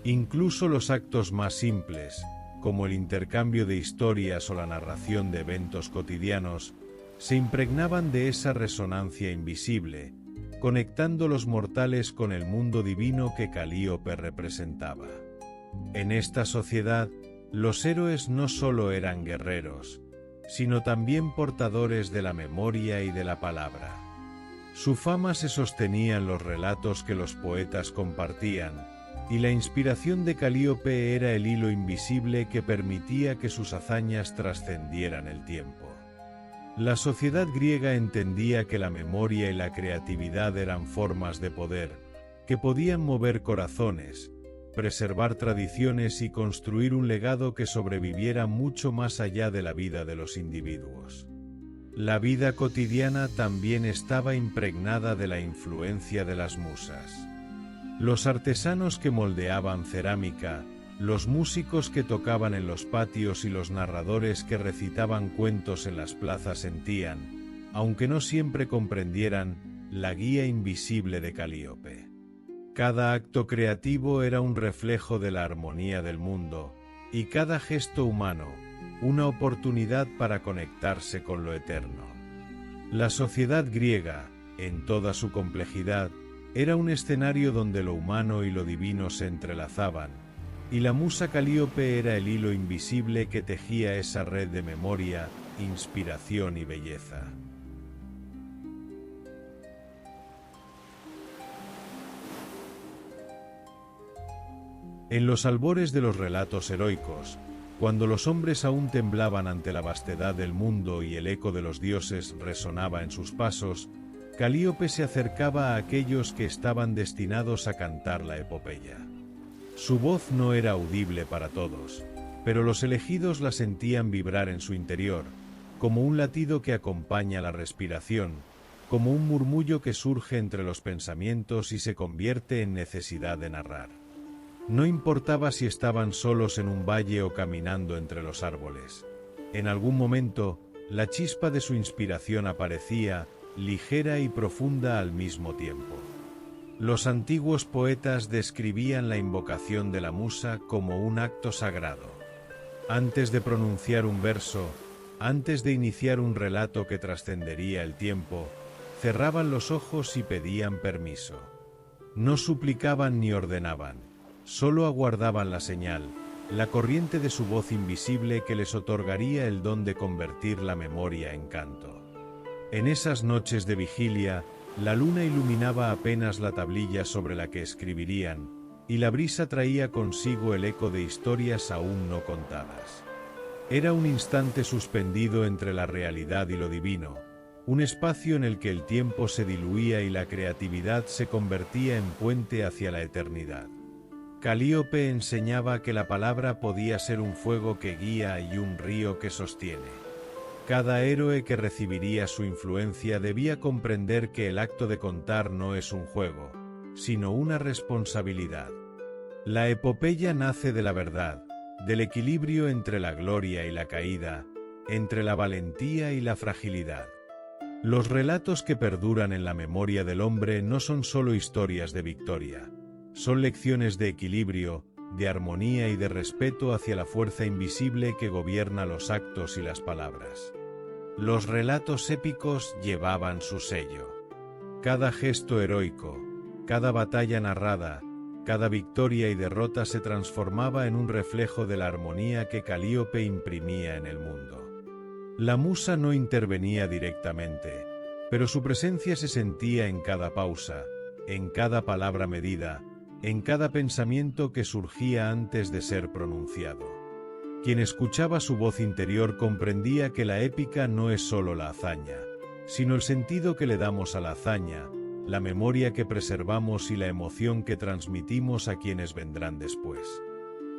Incluso los actos más simples, como el intercambio de historias o la narración de eventos cotidianos, se impregnaban de esa resonancia invisible, conectando los mortales con el mundo divino que Calíope representaba. En esta sociedad, los héroes no solo eran guerreros, sino también portadores de la memoria y de la palabra. Su fama se sostenía en los relatos que los poetas compartían, y la inspiración de Calíope era el hilo invisible que permitía que sus hazañas trascendieran el tiempo. La sociedad griega entendía que la memoria y la creatividad eran formas de poder, que podían mover corazones, preservar tradiciones y construir un legado que sobreviviera mucho más allá de la vida de los individuos. La vida cotidiana también estaba impregnada de la influencia de las musas. Los artesanos que moldeaban cerámica, los músicos que tocaban en los patios y los narradores que recitaban cuentos en las plazas sentían, aunque no siempre comprendieran, la guía invisible de Calíope. Cada acto creativo era un reflejo de la armonía del mundo, y cada gesto humano, una oportunidad para conectarse con lo eterno. La sociedad griega, en toda su complejidad, era un escenario donde lo humano y lo divino se entrelazaban, y la musa Calíope era el hilo invisible que tejía esa red de memoria, inspiración y belleza. En los albores de los relatos heroicos, cuando los hombres aún temblaban ante la vastedad del mundo y el eco de los dioses resonaba en sus pasos, Calíope se acercaba a aquellos que estaban destinados a cantar la epopeya. Su voz no era audible para todos, pero los elegidos la sentían vibrar en su interior, como un latido que acompaña la respiración, como un murmullo que surge entre los pensamientos y se convierte en necesidad de narrar. No importaba si estaban solos en un valle o caminando entre los árboles. En algún momento, la chispa de su inspiración aparecía, ligera y profunda al mismo tiempo. Los antiguos poetas describían la invocación de la musa como un acto sagrado. Antes de pronunciar un verso, antes de iniciar un relato que trascendería el tiempo, cerraban los ojos y pedían permiso. No suplicaban ni ordenaban, solo aguardaban la señal, la corriente de su voz invisible que les otorgaría el don de convertir la memoria en canto. En esas noches de vigilia, la luna iluminaba apenas la tablilla sobre la que escribirían, y la brisa traía consigo el eco de historias aún no contadas. Era un instante suspendido entre la realidad y lo divino, un espacio en el que el tiempo se diluía y la creatividad se convertía en puente hacia la eternidad. Calíope enseñaba que la palabra podía ser un fuego que guía y un río que sostiene. Cada héroe que recibiría su influencia debía comprender que el acto de contar no es un juego, sino una responsabilidad. La epopeya nace de la verdad, del equilibrio entre la gloria y la caída, entre la valentía y la fragilidad. Los relatos que perduran en la memoria del hombre no son solo historias de victoria, son lecciones de equilibrio, de armonía y de respeto hacia la fuerza invisible que gobierna los actos y las palabras. Los relatos épicos llevaban su sello. Cada gesto heroico, cada batalla narrada, cada victoria y derrota se transformaba en un reflejo de la armonía que Calíope imprimía en el mundo. La musa no intervenía directamente, pero su presencia se sentía en cada pausa, en cada palabra medida, en cada pensamiento que surgía antes de ser pronunciado. Quien escuchaba su voz interior comprendía que la épica no es solo la hazaña, sino el sentido que le damos a la hazaña, la memoria que preservamos y la emoción que transmitimos a quienes vendrán después.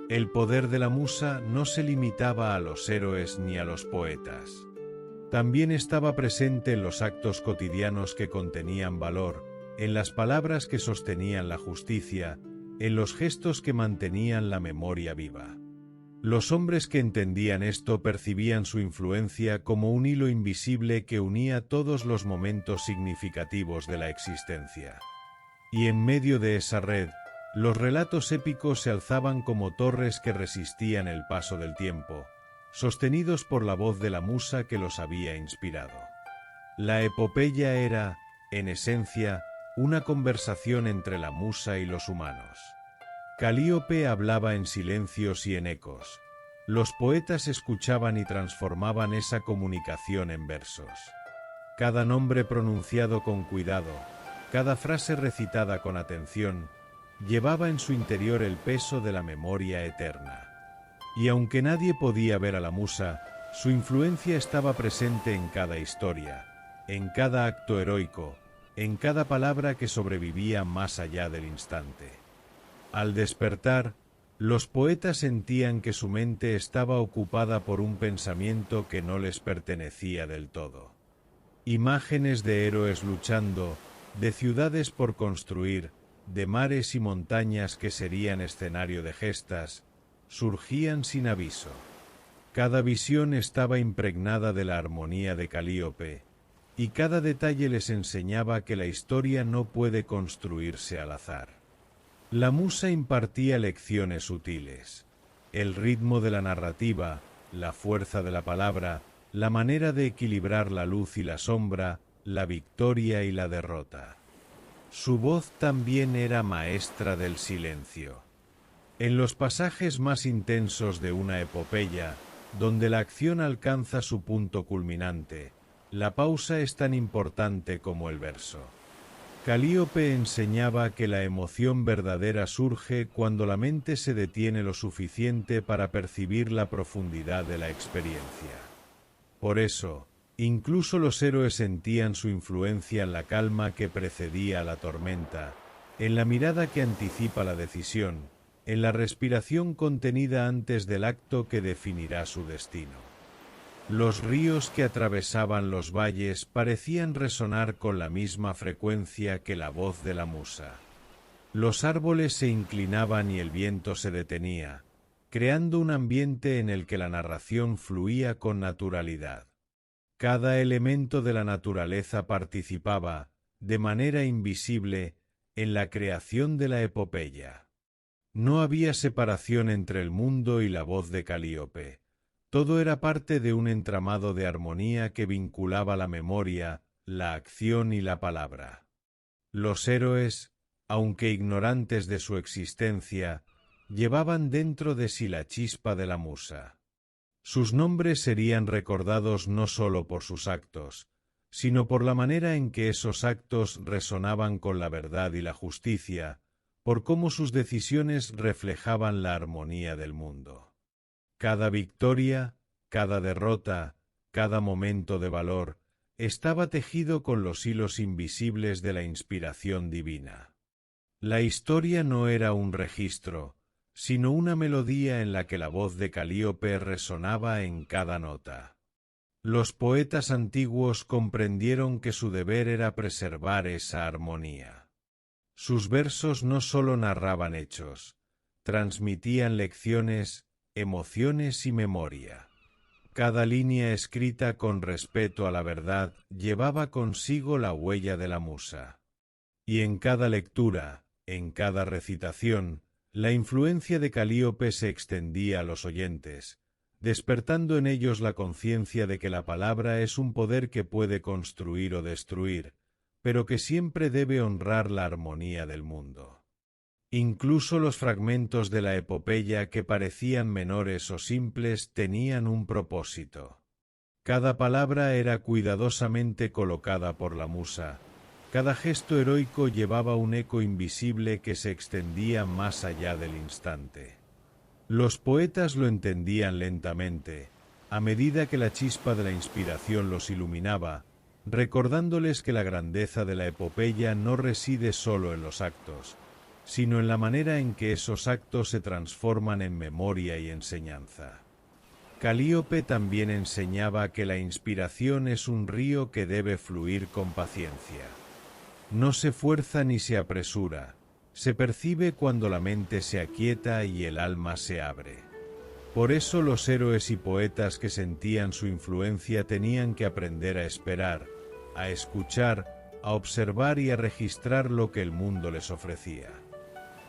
El poder de la musa no se limitaba a los héroes ni a los poetas. También estaba presente en los actos cotidianos que contenían valor, en las palabras que sostenían la justicia, en los gestos que mantenían la memoria viva. Los hombres que entendían esto percibían su influencia como un hilo invisible que unía todos los momentos significativos de la existencia. Y en medio de esa red, los relatos épicos se alzaban como torres que resistían el paso del tiempo, sostenidos por la voz de la musa que los había inspirado. La epopeya era, en esencia, una conversación entre la musa y los humanos. Calíope hablaba en silencios y en ecos. Los poetas escuchaban y transformaban esa comunicación en versos. Cada nombre pronunciado con cuidado, cada frase recitada con atención, llevaba en su interior el peso de la memoria eterna. Y aunque nadie podía ver a la musa, su influencia estaba presente en cada historia, en cada acto heroico, en cada palabra que sobrevivía más allá del instante. Al despertar, los poetas sentían que su mente estaba ocupada por un pensamiento que no les pertenecía del todo. Imágenes de héroes luchando, de ciudades por construir, de mares y montañas que serían escenario de gestas, surgían sin aviso. Cada visión estaba impregnada de la armonía de Calíope, y cada detalle les enseñaba que la historia no puede construirse al azar. La musa impartía lecciones sutiles. El ritmo de la narrativa, la fuerza de la palabra, la manera de equilibrar la luz y la sombra, la victoria y la derrota. Su voz también era maestra del silencio. En los pasajes más intensos de una epopeya, donde la acción alcanza su punto culminante, la pausa es tan importante como el verso. Calíope enseñaba que la emoción verdadera surge cuando la mente se detiene lo suficiente para percibir la profundidad de la experiencia. Por eso, incluso los héroes sentían su influencia en la calma que precedía a la tormenta, en la mirada que anticipa la decisión, en la respiración contenida antes del acto que definirá su destino. Los ríos que atravesaban los valles parecían resonar con la misma frecuencia que la voz de la musa. Los árboles se inclinaban y el viento se detenía, creando un ambiente en el que la narración fluía con naturalidad. Cada elemento de la naturaleza participaba, de manera invisible, en la creación de la epopeya. No había separación entre el mundo y la voz de Calíope. Todo era parte de un entramado de armonía que vinculaba la memoria, la acción y la palabra. Los héroes, aunque ignorantes de su existencia, llevaban dentro de sí la chispa de la musa. Sus nombres serían recordados no solo por sus actos, sino por la manera en que esos actos resonaban con la verdad y la justicia, por cómo sus decisiones reflejaban la armonía del mundo. Cada victoria, cada derrota, cada momento de valor, estaba tejido con los hilos invisibles de la inspiración divina. La historia no era un registro, sino una melodía en la que la voz de Calíope resonaba en cada nota. Los poetas antiguos comprendieron que su deber era preservar esa armonía. Sus versos no solo narraban hechos, transmitían lecciones, emociones y memoria. Cada línea escrita con respeto a la verdad llevaba consigo la huella de la musa. Y en cada lectura, en cada recitación, la influencia de Calíope se extendía a los oyentes, despertando en ellos la conciencia de que la palabra es un poder que puede construir o destruir, pero que siempre debe honrar la armonía del mundo. Incluso los fragmentos de la epopeya que parecían menores o simples tenían un propósito. Cada palabra era cuidadosamente colocada por la musa. Cada gesto heroico llevaba un eco invisible que se extendía más allá del instante. Los poetas lo entendían lentamente, a medida que la chispa de la inspiración los iluminaba, recordándoles que la grandeza de la epopeya no reside solo en los actos, sino en la manera en que esos actos se transforman en memoria y enseñanza. Calíope también enseñaba que la inspiración es un río que debe fluir con paciencia. No se fuerza ni se apresura, se percibe cuando la mente se aquieta y el alma se abre. Por eso los héroes y poetas que sentían su influencia tenían que aprender a esperar, a escuchar, a observar y a registrar lo que el mundo les ofrecía.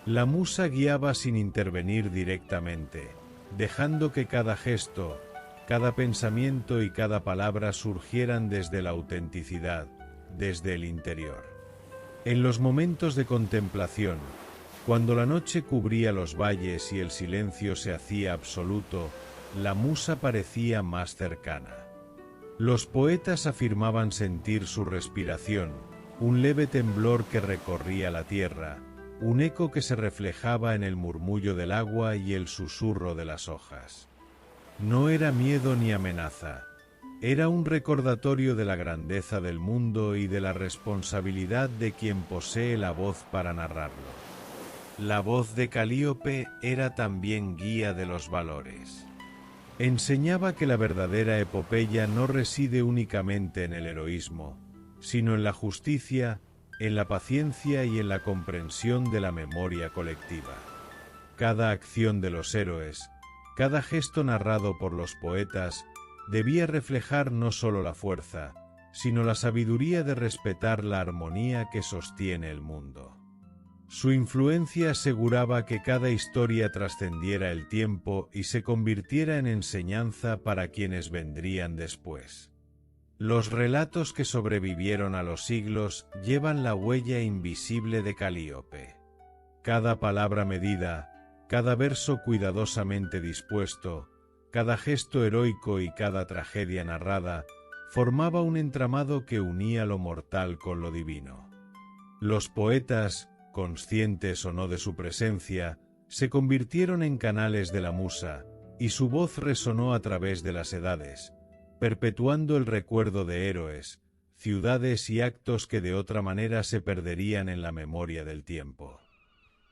La musa guiaba sin intervenir directamente, dejando que cada gesto, cada pensamiento y cada palabra surgieran desde la autenticidad, desde el interior. En los momentos de contemplación, cuando la noche cubría los valles y el silencio se hacía absoluto, la musa parecía más cercana. Los poetas afirmaban sentir su respiración, un leve temblor que recorría la tierra, un eco que se reflejaba en el murmullo del agua y el susurro de las hojas. No era miedo ni amenaza, era un recordatorio de la grandeza del mundo y de la responsabilidad de quien posee la voz para narrarlo. La voz de Calíope era también guía de los valores. Enseñaba que la verdadera epopeya no reside únicamente en el heroísmo, sino en la justicia, en la paciencia y en la comprensión de la memoria colectiva. Cada acción de los héroes, cada gesto narrado por los poetas, debía reflejar no solo la fuerza, sino la sabiduría de respetar la armonía que sostiene el mundo. Su influencia aseguraba que cada historia trascendiera el tiempo y se convirtiera en enseñanza para quienes vendrían después. Los relatos que sobrevivieron a los siglos llevan la huella invisible de Calíope. Cada palabra medida, cada verso cuidadosamente dispuesto, cada gesto heroico y cada tragedia narrada, formaba un entramado que unía lo mortal con lo divino. Los poetas, conscientes o no de su presencia, se convirtieron en canales de la musa, y su voz resonó a través de las edades, perpetuando el recuerdo de héroes, ciudades y actos que de otra manera se perderían en la memoria del tiempo.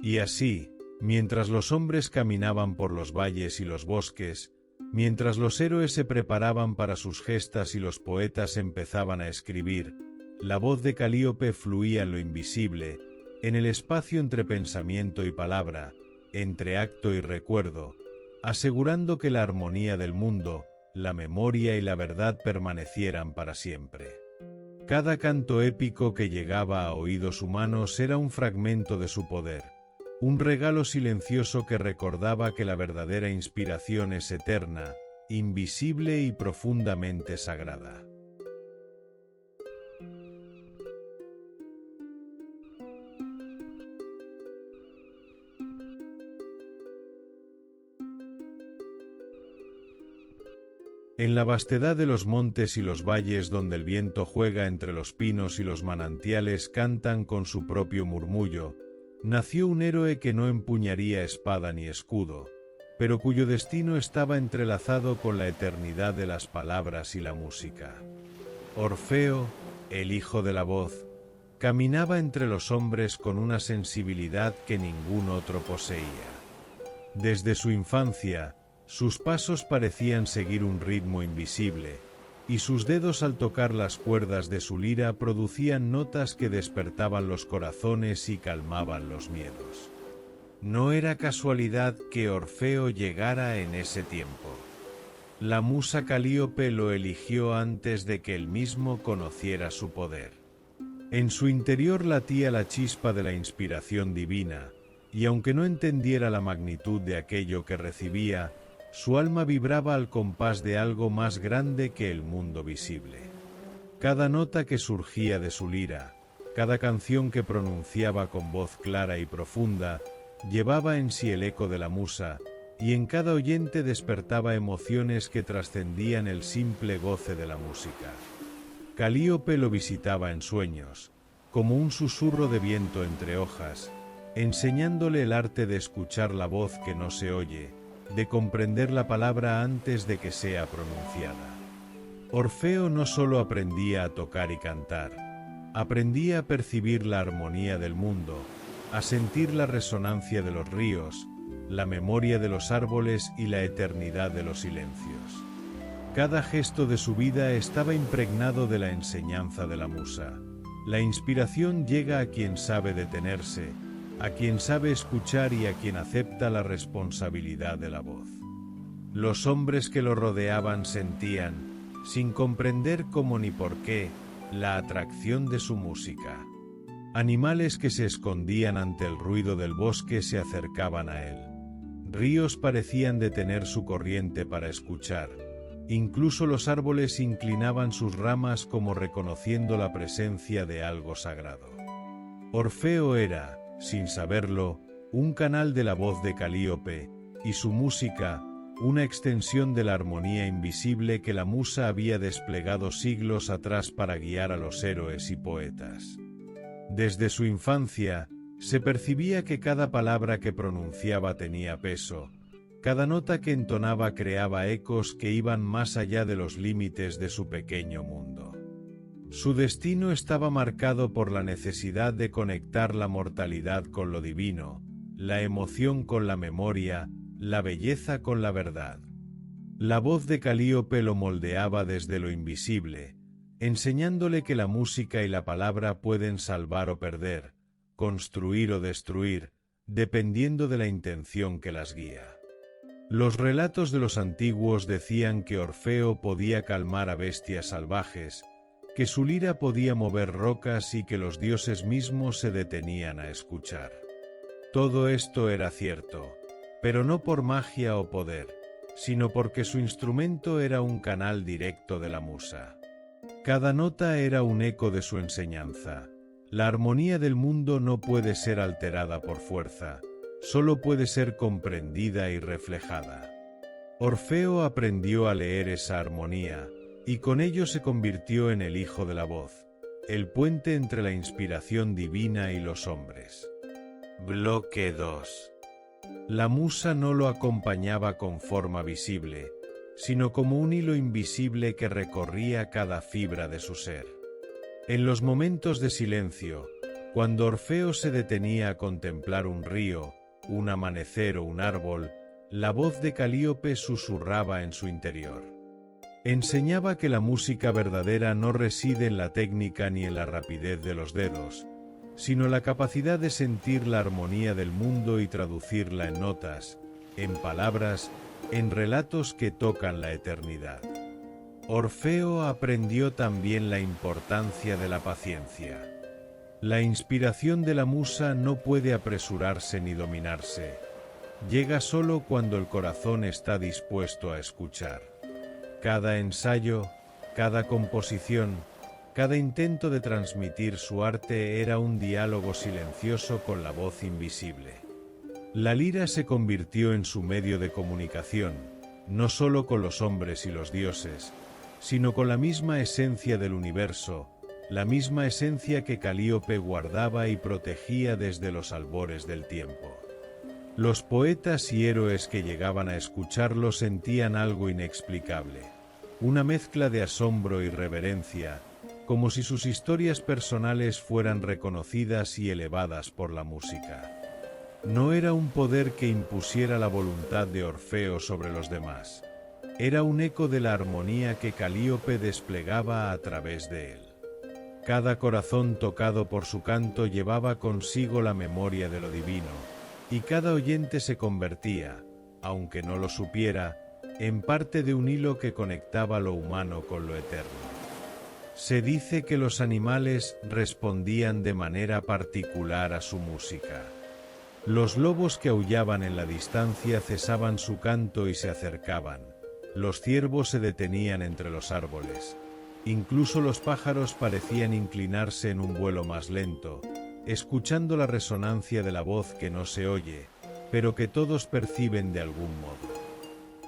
Y así, mientras los hombres caminaban por los valles y los bosques, mientras los héroes se preparaban para sus gestas y los poetas empezaban a escribir, la voz de Calíope fluía en lo invisible, en el espacio entre pensamiento y palabra, entre acto y recuerdo, asegurando que la armonía del mundo, la memoria y la verdad permanecieran para siempre. Cada canto épico que llegaba a oídos humanos era un fragmento de su poder, un regalo silencioso que recordaba que la verdadera inspiración es eterna, invisible y profundamente sagrada. En la vastedad de los montes y los valles donde el viento juega entre los pinos y los manantiales cantan con su propio murmullo, nació un héroe que no empuñaría espada ni escudo, pero cuyo destino estaba entrelazado con la eternidad de las palabras y la música. Orfeo, el hijo de la voz, caminaba entre los hombres con una sensibilidad que ningún otro poseía. Desde su infancia, sus pasos parecían seguir un ritmo invisible, y sus dedos al tocar las cuerdas de su lira producían notas que despertaban los corazones y calmaban los miedos. No era casualidad que Orfeo llegara en ese tiempo. La musa Calíope lo eligió antes de que él mismo conociera su poder. En su interior latía la chispa de la inspiración divina, y aunque no entendiera la magnitud de aquello que recibía, su alma vibraba al compás de algo más grande que el mundo visible. Cada nota que surgía de su lira, cada canción que pronunciaba con voz clara y profunda, llevaba en sí el eco de la musa, y en cada oyente despertaba emociones que trascendían el simple goce de la música. Calíope lo visitaba en sueños, como un susurro de viento entre hojas, enseñándole el arte de escuchar la voz que no se oye, de comprender la palabra antes de que sea pronunciada. Orfeo no solo aprendía a tocar y cantar, aprendía a percibir la armonía del mundo, a sentir la resonancia de los ríos, la memoria de los árboles y la eternidad de los silencios. Cada gesto de su vida estaba impregnado de la enseñanza de la musa. La inspiración llega a quien sabe detenerse, a quien sabe escuchar y a quien acepta la responsabilidad de la voz. Los hombres que lo rodeaban sentían, sin comprender cómo ni por qué, la atracción de su música. Animales que se escondían ante el ruido del bosque se acercaban a él. Ríos parecían detener su corriente para escuchar. Incluso los árboles inclinaban sus ramas como reconociendo la presencia de algo sagrado. Orfeo era, sin saberlo, un canal de la voz de Calíope, y su música, una extensión de la armonía invisible que la musa había desplegado siglos atrás para guiar a los héroes y poetas. Desde su infancia, se percibía que cada palabra que pronunciaba tenía peso, cada nota que entonaba creaba ecos que iban más allá de los límites de su pequeño mundo. Su destino estaba marcado por la necesidad de conectar la mortalidad con lo divino, la emoción con la memoria, la belleza con la verdad. La voz de Calíope lo moldeaba desde lo invisible, enseñándole que la música y la palabra pueden salvar o perder, construir o destruir, dependiendo de la intención que las guía. Los relatos de los antiguos decían que Orfeo podía calmar a bestias salvajes, que su lira podía mover rocas y que los dioses mismos se detenían a escuchar. Todo esto era cierto, pero no por magia o poder, sino porque su instrumento era un canal directo de la musa. Cada nota era un eco de su enseñanza. La armonía del mundo no puede ser alterada por fuerza, solo puede ser comprendida y reflejada. Orfeo aprendió a leer esa armonía, y con ello se convirtió en el hijo de la voz, el puente entre la inspiración divina y los hombres. Bloque 2. La musa no lo acompañaba con forma visible, sino como un hilo invisible que recorría cada fibra de su ser. En los momentos de silencio, cuando Orfeo se detenía a contemplar un río, un amanecer o un árbol, la voz de Calíope susurraba en su interior. Enseñaba que la música verdadera no reside en la técnica ni en la rapidez de los dedos, sino en la capacidad de sentir la armonía del mundo y traducirla en notas, en palabras, en relatos que tocan la eternidad. Orfeo aprendió también la importancia de la paciencia. La inspiración de la musa no puede apresurarse ni dominarse. Llega solo cuando el corazón está dispuesto a escuchar. Cada ensayo, cada composición, cada intento de transmitir su arte era un diálogo silencioso con la voz invisible. La lira se convirtió en su medio de comunicación, no solo con los hombres y los dioses, sino con la misma esencia del universo, la misma esencia que Calíope guardaba y protegía desde los albores del tiempo. Los poetas y héroes que llegaban a escucharlo sentían algo inexplicable, una mezcla de asombro y reverencia, como si sus historias personales fueran reconocidas y elevadas por la música. No era un poder que impusiera la voluntad de Orfeo sobre los demás. Era un eco de la armonía que Calíope desplegaba a través de él. Cada corazón tocado por su canto llevaba consigo la memoria de lo divino, y cada oyente se convertía, aunque no lo supiera, en parte de un hilo que conectaba lo humano con lo eterno. Se dice que los animales respondían de manera particular a su música. Los lobos que aullaban en la distancia cesaban su canto y se acercaban. Los ciervos se detenían entre los árboles. Incluso los pájaros parecían inclinarse en un vuelo más lento, escuchando la resonancia de la voz que no se oye, pero que todos perciben de algún modo.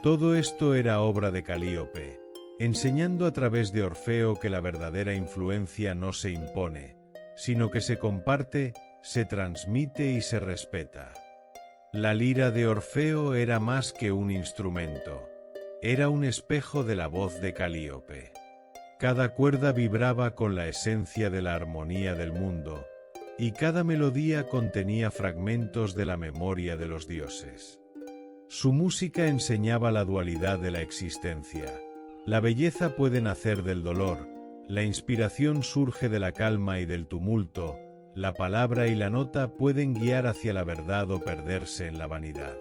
Todo esto era obra de Calíope, enseñando a través de Orfeo que la verdadera influencia no se impone, sino que se comparte, se transmite y se respeta. La lira de Orfeo era más que un instrumento, era un espejo de la voz de Calíope. Cada cuerda vibraba con la esencia de la armonía del mundo, y cada melodía contenía fragmentos de la memoria de los dioses. Su música enseñaba la dualidad de la existencia. La belleza puede nacer del dolor, la inspiración surge de la calma y del tumulto, la palabra y la nota pueden guiar hacia la verdad o perderse en la vanidad.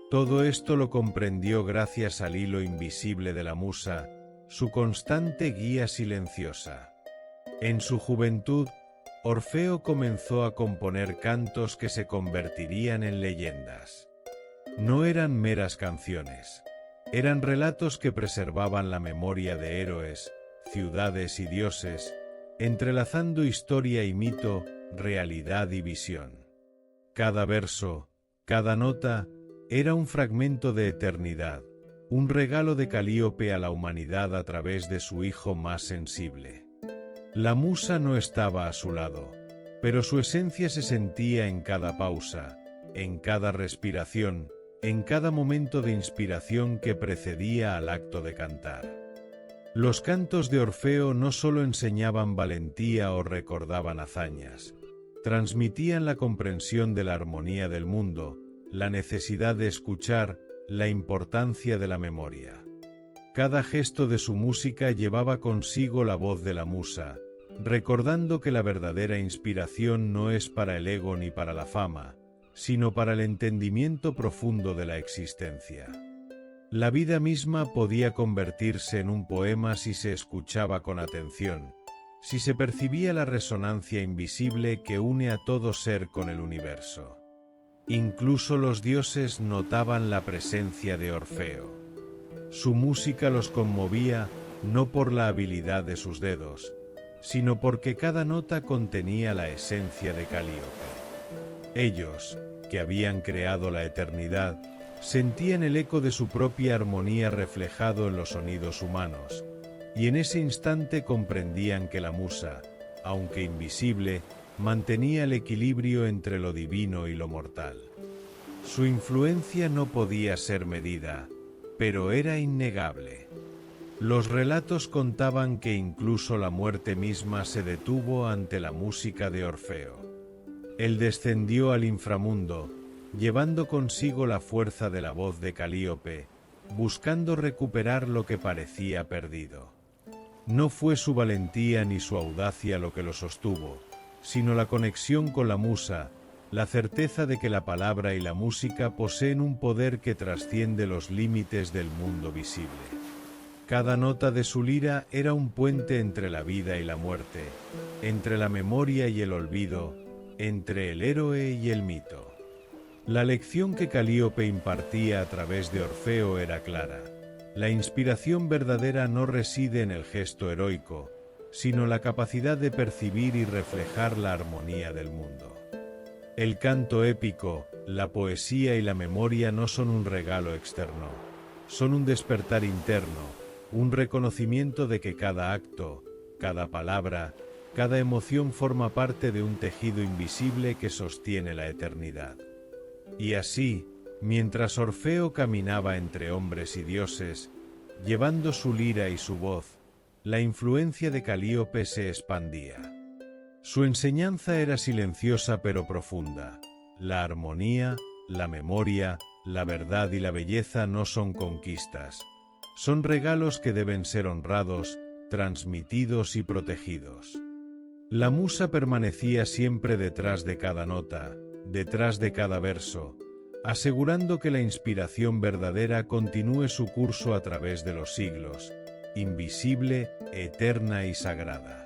Todo esto lo comprendió gracias al hilo invisible de la musa, su constante guía silenciosa. En su juventud, Orfeo comenzó a componer cantos que se convertirían en leyendas. No eran meras canciones, eran relatos que preservaban la memoria de héroes, ciudades y dioses, entrelazando historia y mito, realidad y visión. Cada verso, cada nota, era un fragmento de eternidad, un regalo de Calíope a la humanidad a través de su hijo más sensible. La musa no estaba a su lado, pero su esencia se sentía en cada pausa, en cada respiración, en cada momento de inspiración que precedía al acto de cantar. Los cantos de Orfeo no solo enseñaban valentía o recordaban hazañas, transmitían la comprensión de la armonía del mundo, la necesidad de escuchar, la importancia de la memoria. Cada gesto de su música llevaba consigo la voz de la musa, recordando que la verdadera inspiración no es para el ego ni para la fama, sino para el entendimiento profundo de la existencia. La vida misma podía convertirse en un poema si se escuchaba con atención, si se percibía la resonancia invisible que une a todo ser con el universo. Incluso los dioses notaban la presencia de Orfeo. Su música los conmovía no por la habilidad de sus dedos, sino porque cada nota contenía la esencia de Calíope. Ellos, que habían creado la eternidad, sentían el eco de su propia armonía reflejado en los sonidos humanos, y en ese instante comprendían que la musa, aunque invisible, mantenía el equilibrio entre lo divino y lo mortal. Su influencia no podía ser medida, pero era innegable. Los relatos contaban que incluso la muerte misma se detuvo ante la música de Orfeo. Él descendió al inframundo, llevando consigo la fuerza de la voz de Calíope, buscando recuperar lo que parecía perdido. No fue su valentía ni su audacia lo que lo sostuvo, sino la conexión con la musa, la certeza de que la palabra y la música poseen un poder que trasciende los límites del mundo visible. Cada nota de su lira era un puente entre la vida y la muerte, entre la memoria y el olvido, entre el héroe y el mito. La lección que Calíope impartía a través de Orfeo era clara. La inspiración verdadera no reside en el gesto heroico, sino la capacidad de percibir y reflejar la armonía del mundo. El canto épico, la poesía y la memoria no son un regalo externo, son un despertar interno, un reconocimiento de que cada acto, cada palabra, cada emoción forma parte de un tejido invisible que sostiene la eternidad. Y así, mientras Orfeo caminaba entre hombres y dioses, llevando su lira y su voz, la influencia de Calíope se expandía. Su enseñanza era silenciosa pero profunda. La armonía, la memoria, la verdad y la belleza no son conquistas. Son regalos que deben ser honrados, transmitidos y protegidos. La musa permanecía siempre detrás de cada nota, detrás de cada verso, asegurando que la inspiración verdadera continúe su curso a través de los siglos, invisible, eterna y sagrada.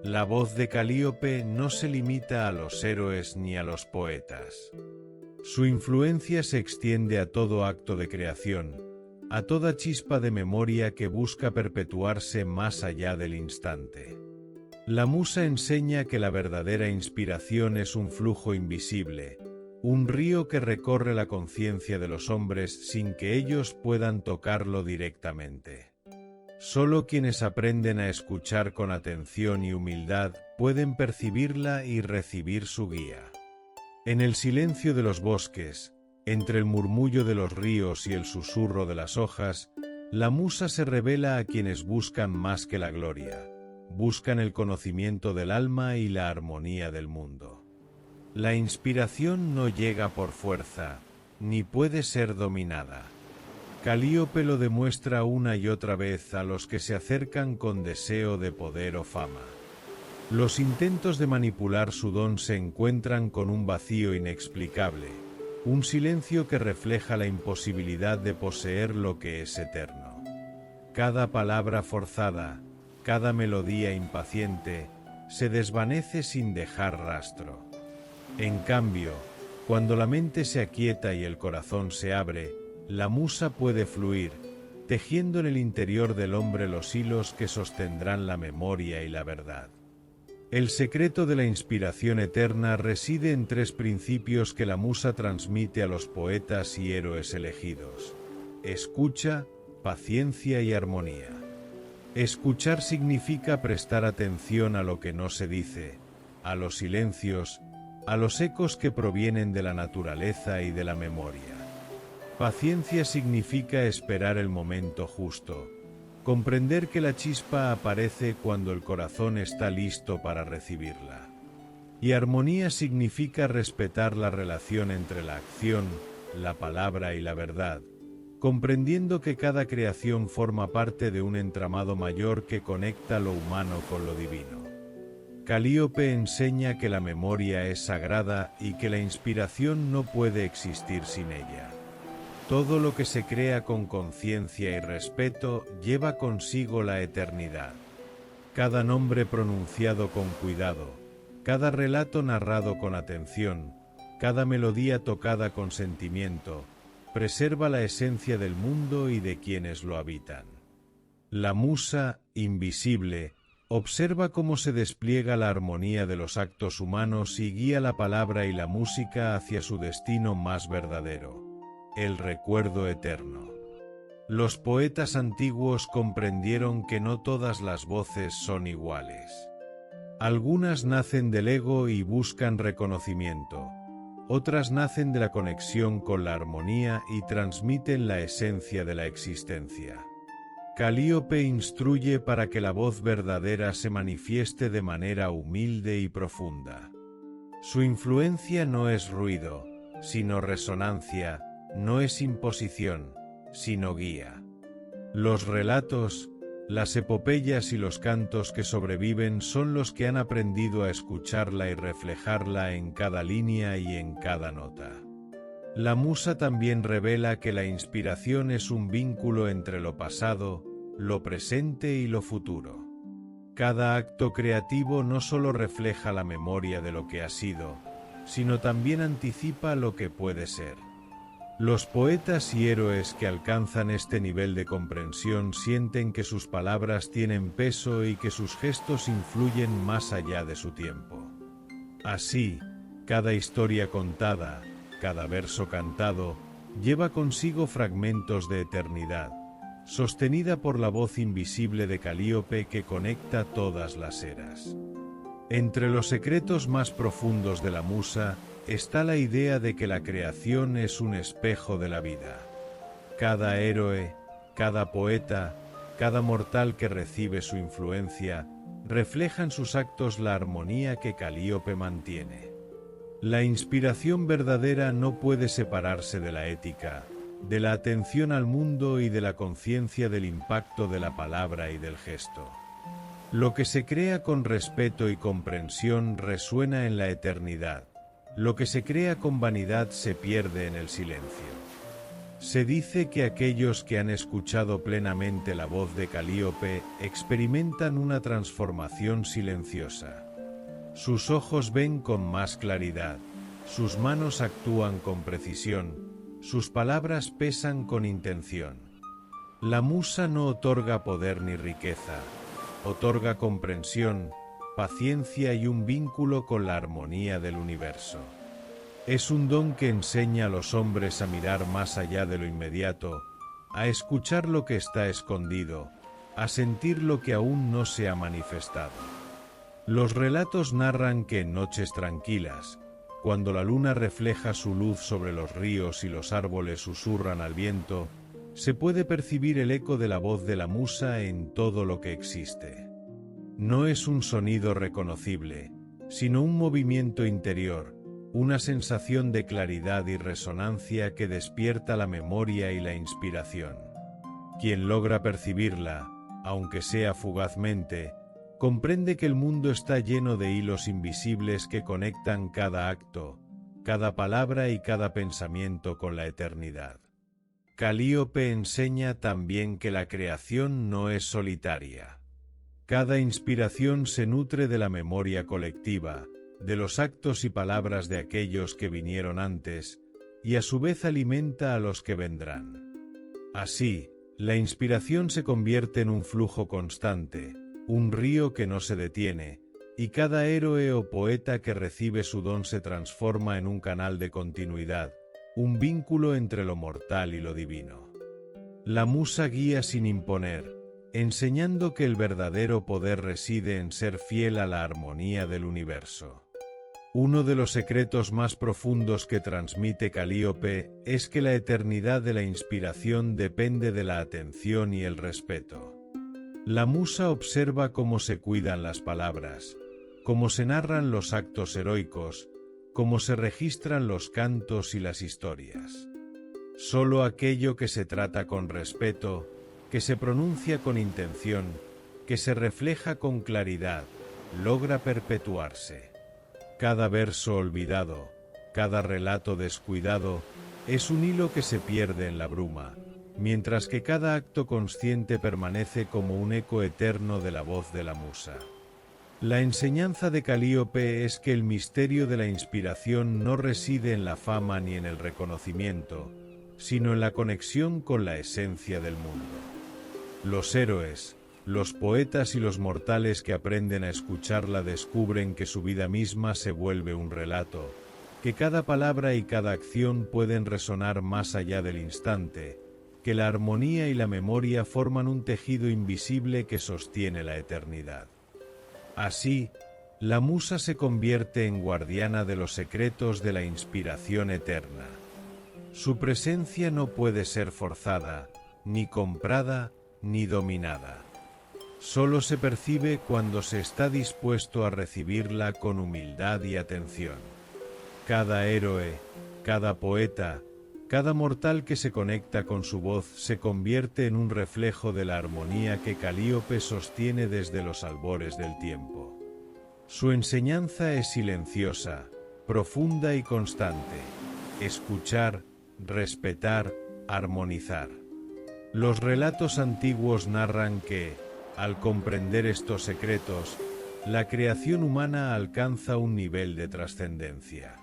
La voz de Calíope no se limita a los héroes ni a los poetas. Su influencia se extiende a todo acto de creación, a toda chispa de memoria que busca perpetuarse más allá del instante. La musa enseña que la verdadera inspiración es un flujo invisible, un río que recorre la conciencia de los hombres sin que ellos puedan tocarlo directamente. Solo quienes aprenden a escuchar con atención y humildad pueden percibirla y recibir su guía. En el silencio de los bosques, entre el murmullo de los ríos y el susurro de las hojas, la musa se revela a quienes buscan más que la gloria. Buscan el conocimiento del alma y la armonía del mundo. La inspiración no llega por fuerza, ni puede ser dominada. Calíope lo demuestra una y otra vez a los que se acercan con deseo de poder o fama. Los intentos de manipular su don se encuentran con un vacío inexplicable, un silencio que refleja la imposibilidad de poseer lo que es eterno. Cada palabra forzada, cada melodía impaciente, se desvanece sin dejar rastro. En cambio, cuando la mente se aquieta y el corazón se abre, la musa puede fluir, tejiendo en el interior del hombre los hilos que sostendrán la memoria y la verdad. El secreto de la inspiración eterna reside en tres principios que la musa transmite a los poetas y héroes elegidos: escucha, paciencia y armonía. Escuchar significa prestar atención a lo que no se dice, a los silencios, a los ecos que provienen de la naturaleza y de la memoria. Paciencia significa esperar el momento justo, comprender que la chispa aparece cuando el corazón está listo para recibirla. Y armonía significa respetar la relación entre la acción, la palabra y la verdad, comprendiendo que cada creación forma parte de un entramado mayor que conecta lo humano con lo divino. Calíope enseña que la memoria es sagrada y que la inspiración no puede existir sin ella. Todo lo que se crea con conciencia y respeto lleva consigo la eternidad. Cada nombre pronunciado con cuidado, cada relato narrado con atención, cada melodía tocada con sentimiento, preserva la esencia del mundo y de quienes lo habitan. La musa, invisible, observa cómo se despliega la armonía de los actos humanos y guía la palabra y la música hacia su destino más verdadero, el recuerdo eterno. Los poetas antiguos comprendieron que no todas las voces son iguales. Algunas nacen del ego y buscan reconocimiento. Otras nacen de la conexión con la armonía y transmiten la esencia de la existencia. Calíope instruye para que la voz verdadera se manifieste de manera humilde y profunda. Su influencia no es ruido, sino resonancia, no es imposición, sino guía. Los relatos, las epopeyas y los cantos que sobreviven son los que han aprendido a escucharla y reflejarla en cada línea y en cada nota. La musa también revela que la inspiración es un vínculo entre lo pasado, lo presente y lo futuro. Cada acto creativo no solo refleja la memoria de lo que ha sido, sino también anticipa lo que puede ser. Los poetas y héroes que alcanzan este nivel de comprensión sienten que sus palabras tienen peso y que sus gestos influyen más allá de su tiempo. Así, cada historia contada, cada verso cantado, lleva consigo fragmentos de eternidad, sostenida por la voz invisible de Calíope que conecta todas las eras. Entre los secretos más profundos de la musa, está la idea de que la creación es un espejo de la vida. Cada héroe, cada poeta, cada mortal que recibe su influencia, refleja en sus actos la armonía que Calíope mantiene. La inspiración verdadera no puede separarse de la ética, de la atención al mundo y de la conciencia del impacto de la palabra y del gesto. Lo que se crea con respeto y comprensión resuena en la eternidad. Lo que se crea con vanidad se pierde en el silencio. Se dice que aquellos que han escuchado plenamente la voz de Calíope experimentan una transformación silenciosa. Sus ojos ven con más claridad, sus manos actúan con precisión, sus palabras pesan con intención. La musa no otorga poder ni riqueza, otorga comprensión, paciencia y un vínculo con la armonía del universo. Es un don que enseña a los hombres a mirar más allá de lo inmediato, a escuchar lo que está escondido, a sentir lo que aún no se ha manifestado. Los relatos narran que en noches tranquilas, cuando la luna refleja su luz sobre los ríos y los árboles susurran al viento, se puede percibir el eco de la voz de la musa en todo lo que existe. No es un sonido reconocible, sino un movimiento interior, una sensación de claridad y resonancia que despierta la memoria y la inspiración. Quien logra percibirla, aunque sea fugazmente, comprende que el mundo está lleno de hilos invisibles que conectan cada acto, cada palabra y cada pensamiento con la eternidad. Calíope enseña también que la creación no es solitaria. Cada inspiración se nutre de la memoria colectiva, de los actos y palabras de aquellos que vinieron antes, y a su vez alimenta a los que vendrán. Así, la inspiración se convierte en un flujo constante, un río que no se detiene, y cada héroe o poeta que recibe su don se transforma en un canal de continuidad, un vínculo entre lo mortal y lo divino. La musa guía sin imponer, enseñando que el verdadero poder reside en ser fiel a la armonía del universo. Uno de los secretos más profundos que transmite Calíope es que la eternidad de la inspiración depende de la atención y el respeto. La musa observa cómo se cuidan las palabras, cómo se narran los actos heroicos, cómo se registran los cantos y las historias. Solo aquello que se trata con respeto, que se pronuncia con intención, que se refleja con claridad, logra perpetuarse. Cada verso olvidado, cada relato descuidado, es un hilo que se pierde en la bruma, mientras que cada acto consciente permanece como un eco eterno de la voz de la musa. La enseñanza de Calíope es que el misterio de la inspiración no reside en la fama ni en el reconocimiento, sino en la conexión con la esencia del mundo. Los héroes, los poetas y los mortales que aprenden a escucharla descubren que su vida misma se vuelve un relato, que cada palabra y cada acción pueden resonar más allá del instante, que la armonía y la memoria forman un tejido invisible que sostiene la eternidad. Así, la musa se convierte en guardiana de los secretos de la inspiración eterna. Su presencia no puede ser forzada, ni comprada, ni dominada. Solo se percibe cuando se está dispuesto a recibirla con humildad y atención. Cada héroe, cada poeta, cada mortal que se conecta con su voz se convierte en un reflejo de la armonía que Calíope sostiene desde los albores del tiempo. Su enseñanza es silenciosa, profunda y constante. Escuchar, respetar, armonizar. Los relatos antiguos narran que, al comprender estos secretos, la creación humana alcanza un nivel de trascendencia.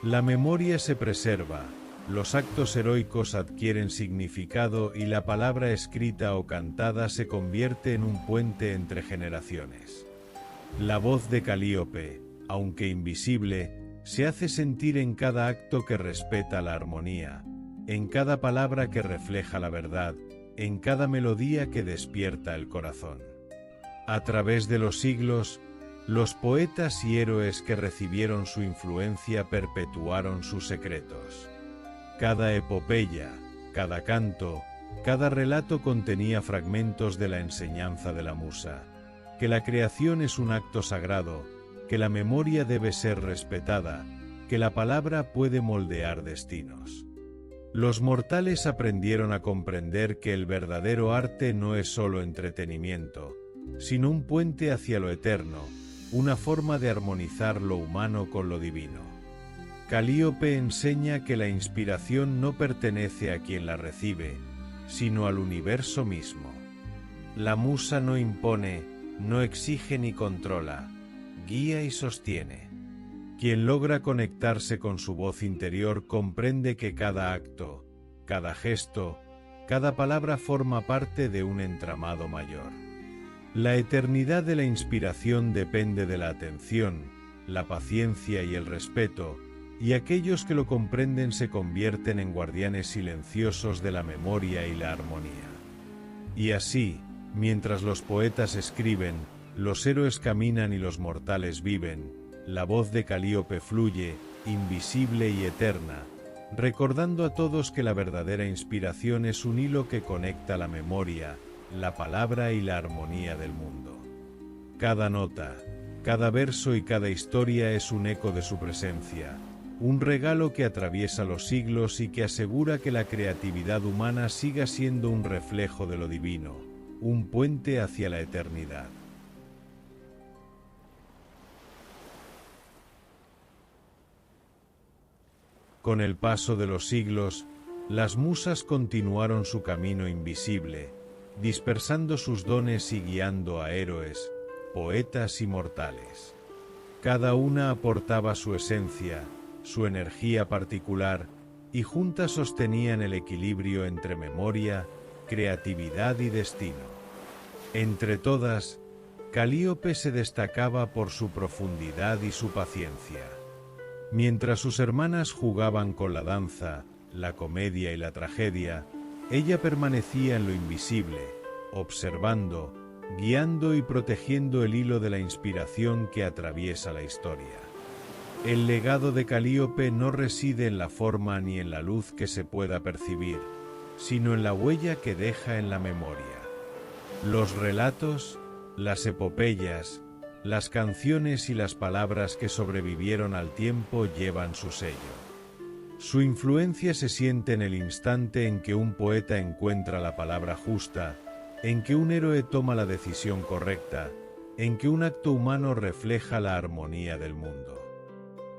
La memoria se preserva, los actos heroicos adquieren significado y la palabra escrita o cantada se convierte en un puente entre generaciones. La voz de Calíope, aunque invisible, se hace sentir en cada acto que respeta la armonía, en cada palabra que refleja la verdad, en cada melodía que despierta el corazón. A través de los siglos, los poetas y héroes que recibieron su influencia perpetuaron sus secretos. Cada epopeya, cada canto, cada relato contenía fragmentos de la enseñanza de la musa, que la creación es un acto sagrado, que la memoria debe ser respetada, que la palabra puede moldear destinos. Los mortales aprendieron a comprender que el verdadero arte no es solo entretenimiento, sino un puente hacia lo eterno, una forma de armonizar lo humano con lo divino. Calíope enseña que la inspiración no pertenece a quien la recibe, sino al universo mismo. La musa no impone, no exige ni controla, guía y sostiene. Quien logra conectarse con su voz interior comprende que cada acto, cada gesto, cada palabra forma parte de un entramado mayor. La eternidad de la inspiración depende de la atención, la paciencia y el respeto, y aquellos que lo comprenden se convierten en guardianes silenciosos de la memoria y la armonía. Y así, mientras los poetas escriben, los héroes caminan y los mortales viven, la voz de Calíope fluye, invisible y eterna, recordando a todos que la verdadera inspiración es un hilo que conecta la memoria, la palabra y la armonía del mundo. Cada nota, cada verso y cada historia es un eco de su presencia, un regalo que atraviesa los siglos y que asegura que la creatividad humana siga siendo un reflejo de lo divino, un puente hacia la eternidad. Con el paso de los siglos, las musas continuaron su camino invisible, dispersando sus dones y guiando a héroes, poetas y mortales. Cada una aportaba su esencia, su energía particular, y juntas sostenían el equilibrio entre memoria, creatividad y destino. Entre todas, Calíope se destacaba por su profundidad y su paciencia. Mientras sus hermanas jugaban con la danza, la comedia y la tragedia, ella permanecía en lo invisible, observando, guiando y protegiendo el hilo de la inspiración que atraviesa la historia. El legado de Calíope no reside en la forma ni en la luz que se pueda percibir, sino en la huella que deja en la memoria. Los relatos, las epopeyas, las canciones y las palabras que sobrevivieron al tiempo llevan su sello. Su influencia se siente en el instante en que un poeta encuentra la palabra justa, en que un héroe toma la decisión correcta, en que un acto humano refleja la armonía del mundo.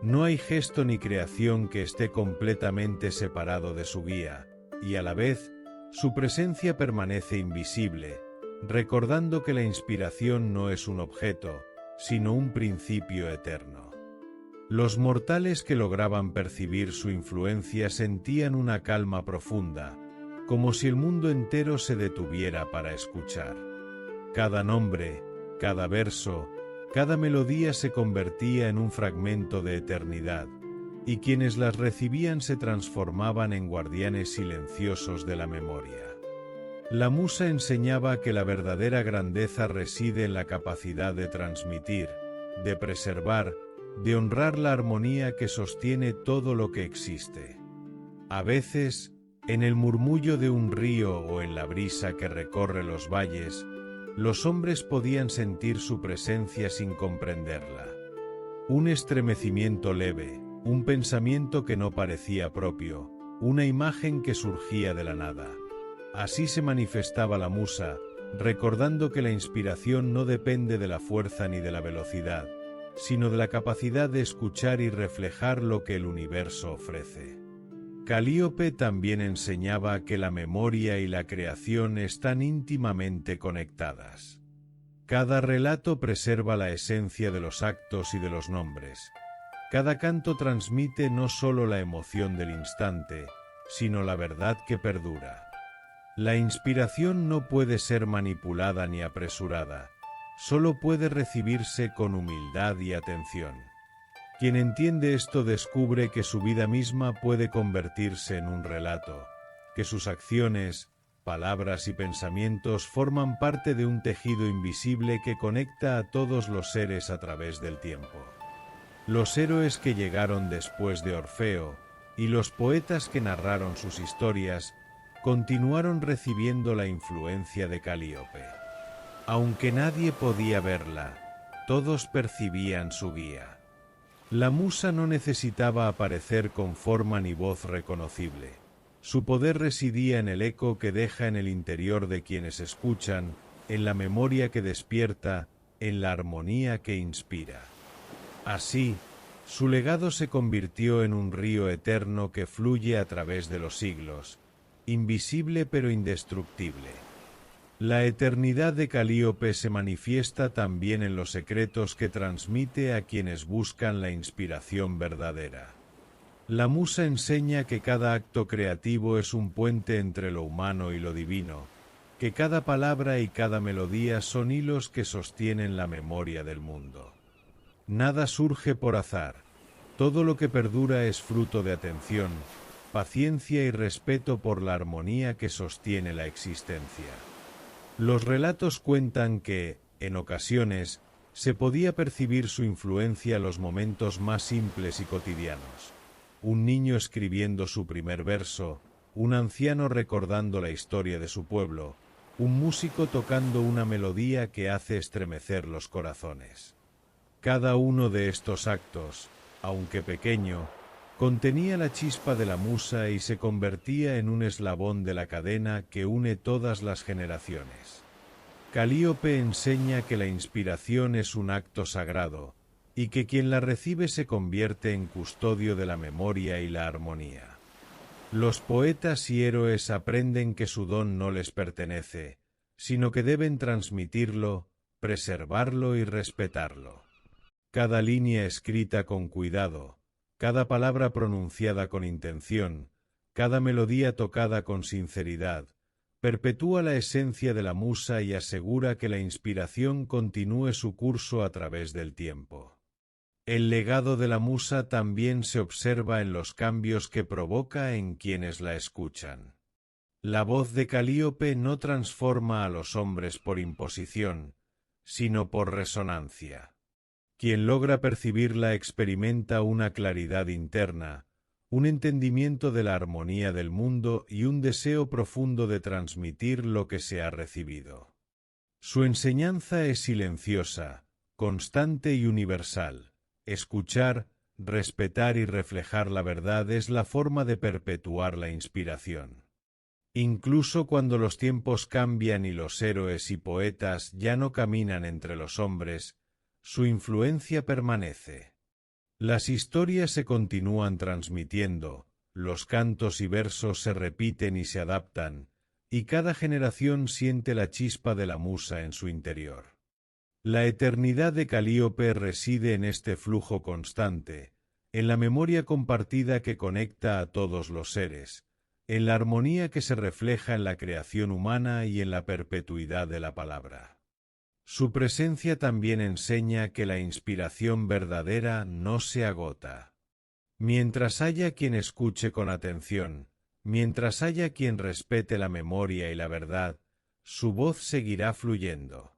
No hay gesto ni creación que esté completamente separado de su guía, y a la vez, su presencia permanece invisible, recordando que la inspiración no es un objeto, sino un principio eterno. Los mortales que lograban percibir su influencia sentían una calma profunda, como si el mundo entero se detuviera para escuchar. Cada nombre, cada verso, cada melodía se convertía en un fragmento de eternidad, y quienes las recibían se transformaban en guardianes silenciosos de la memoria. La musa enseñaba que la verdadera grandeza reside en la capacidad de transmitir, de preservar, de honrar la armonía que sostiene todo lo que existe. A veces, en el murmullo de un río o en la brisa que recorre los valles, los hombres podían sentir su presencia sin comprenderla. Un estremecimiento leve, un pensamiento que no parecía propio, una imagen que surgía de la nada. Así se manifestaba la musa, recordando que la inspiración no depende de la fuerza ni de la velocidad, sino de la capacidad de escuchar y reflejar lo que el universo ofrece. Calíope también enseñaba que la memoria y la creación están íntimamente conectadas. Cada relato preserva la esencia de los actos y de los nombres. Cada canto transmite no solo la emoción del instante, sino la verdad que perdura. La inspiración no puede ser manipulada ni apresurada, solo puede recibirse con humildad y atención. Quien entiende esto descubre que su vida misma puede convertirse en un relato, que sus acciones, palabras y pensamientos forman parte de un tejido invisible que conecta a todos los seres a través del tiempo. Los héroes que llegaron después de Orfeo, y los poetas que narraron sus historias, continuaron recibiendo la influencia de Calíope. Aunque nadie podía verla, todos percibían su guía. La musa no necesitaba aparecer con forma ni voz reconocible. Su poder residía en el eco que deja en el interior de quienes escuchan, en la memoria que despierta, en la armonía que inspira. Así, su legado se convirtió en un río eterno que fluye a través de los siglos, invisible pero indestructible. La eternidad de Calíope se manifiesta también en los secretos que transmite a quienes buscan la inspiración verdadera. La musa enseña que cada acto creativo es un puente entre lo humano y lo divino, que cada palabra y cada melodía son hilos que sostienen la memoria del mundo. Nada surge por azar, todo lo que perdura es fruto de atención, paciencia y respeto por la armonía que sostiene la existencia. Los relatos cuentan que, en ocasiones, se podía percibir su influencia en los momentos más simples y cotidianos. Un niño escribiendo su primer verso, un anciano recordando la historia de su pueblo, un músico tocando una melodía que hace estremecer los corazones. Cada uno de estos actos, aunque pequeño, contenía la chispa de la musa y se convertía en un eslabón de la cadena que une todas las generaciones. Calíope enseña que la inspiración es un acto sagrado, y que quien la recibe se convierte en custodio de la memoria y la armonía. Los poetas y héroes aprenden que su don no les pertenece, sino que deben transmitirlo, preservarlo y respetarlo. Cada línea escrita con cuidado, cada palabra pronunciada con intención, cada melodía tocada con sinceridad, perpetúa la esencia de la musa y asegura que la inspiración continúe su curso a través del tiempo. El legado de la musa también se observa en los cambios que provoca en quienes la escuchan. La voz de Calíope no transforma a los hombres por imposición, sino por resonancia. Quien logra percibirla experimenta una claridad interna, un entendimiento de la armonía del mundo y un deseo profundo de transmitir lo que se ha recibido. Su enseñanza es silenciosa, constante y universal. Escuchar, respetar y reflejar la verdad es la forma de perpetuar la inspiración. Incluso cuando los tiempos cambian y los héroes y poetas ya no caminan entre los hombres, su influencia permanece. Las historias se continúan transmitiendo, los cantos y versos se repiten y se adaptan, y cada generación siente la chispa de la musa en su interior. La eternidad de Calíope reside en este flujo constante, en la memoria compartida que conecta a todos los seres, en la armonía que se refleja en la creación humana y en la perpetuidad de la palabra. Su presencia también enseña que la inspiración verdadera no se agota. Mientras haya quien escuche con atención, mientras haya quien respete la memoria y la verdad, su voz seguirá fluyendo.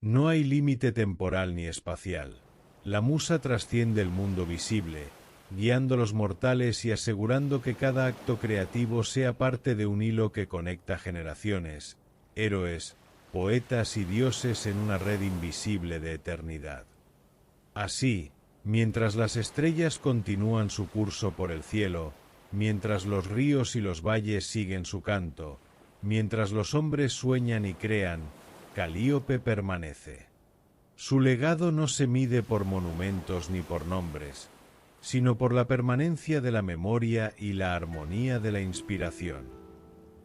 No hay límite temporal ni espacial. La musa trasciende el mundo visible, guiando a los mortales y asegurando que cada acto creativo sea parte de un hilo que conecta generaciones, héroes, poetas y dioses en una red invisible de eternidad. Así, mientras las estrellas continúan su curso por el cielo, mientras los ríos y los valles siguen su canto, mientras los hombres sueñan y crean, Calíope permanece. Su legado no se mide por monumentos ni por nombres, sino por la permanencia de la memoria y la armonía de la inspiración.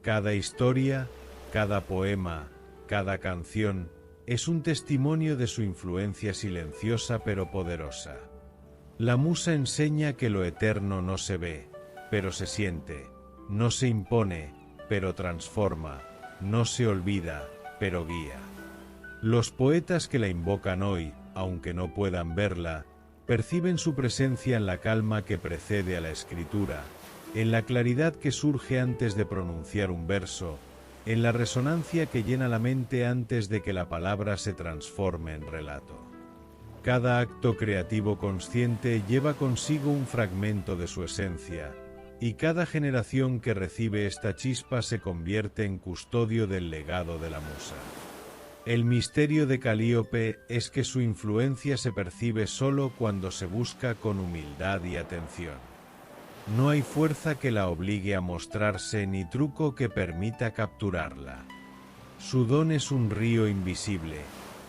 Cada historia, cada poema, cada canción es un testimonio de su influencia silenciosa pero poderosa. La musa enseña que lo eterno no se ve, pero se siente, no se impone, pero transforma, no se olvida, pero guía. Los poetas que la invocan hoy, aunque no puedan verla, perciben su presencia en la calma que precede a la escritura, en la claridad que surge antes de pronunciar un verso, en la resonancia que llena la mente antes de que la palabra se transforme en relato. Cada acto creativo consciente lleva consigo un fragmento de su esencia, y cada generación que recibe esta chispa se convierte en custodio del legado de la musa. El misterio de Calíope es que su influencia se percibe solo cuando se busca con humildad y atención. No hay fuerza que la obligue a mostrarse ni truco que permita capturarla. Su don es un río invisible,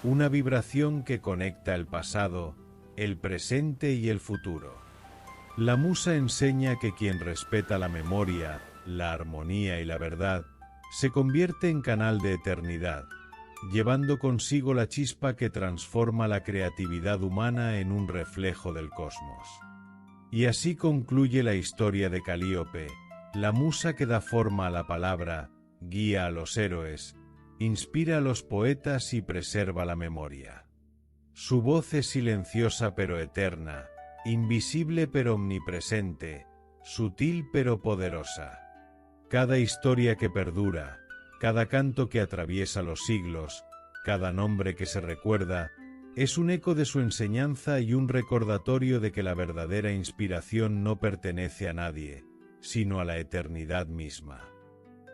una vibración que conecta el pasado, el presente y el futuro. La musa enseña que quien respeta la memoria, la armonía y la verdad, se convierte en canal de eternidad, llevando consigo la chispa que transforma la creatividad humana en un reflejo del cosmos. Y así concluye la historia de Calíope, la musa que da forma a la palabra, guía a los héroes, inspira a los poetas y preserva la memoria. Su voz es silenciosa pero eterna, invisible pero omnipresente, sutil pero poderosa. Cada historia que perdura, cada canto que atraviesa los siglos, cada nombre que se recuerda, es un eco de su enseñanza y un recordatorio de que la verdadera inspiración no pertenece a nadie, sino a la eternidad misma.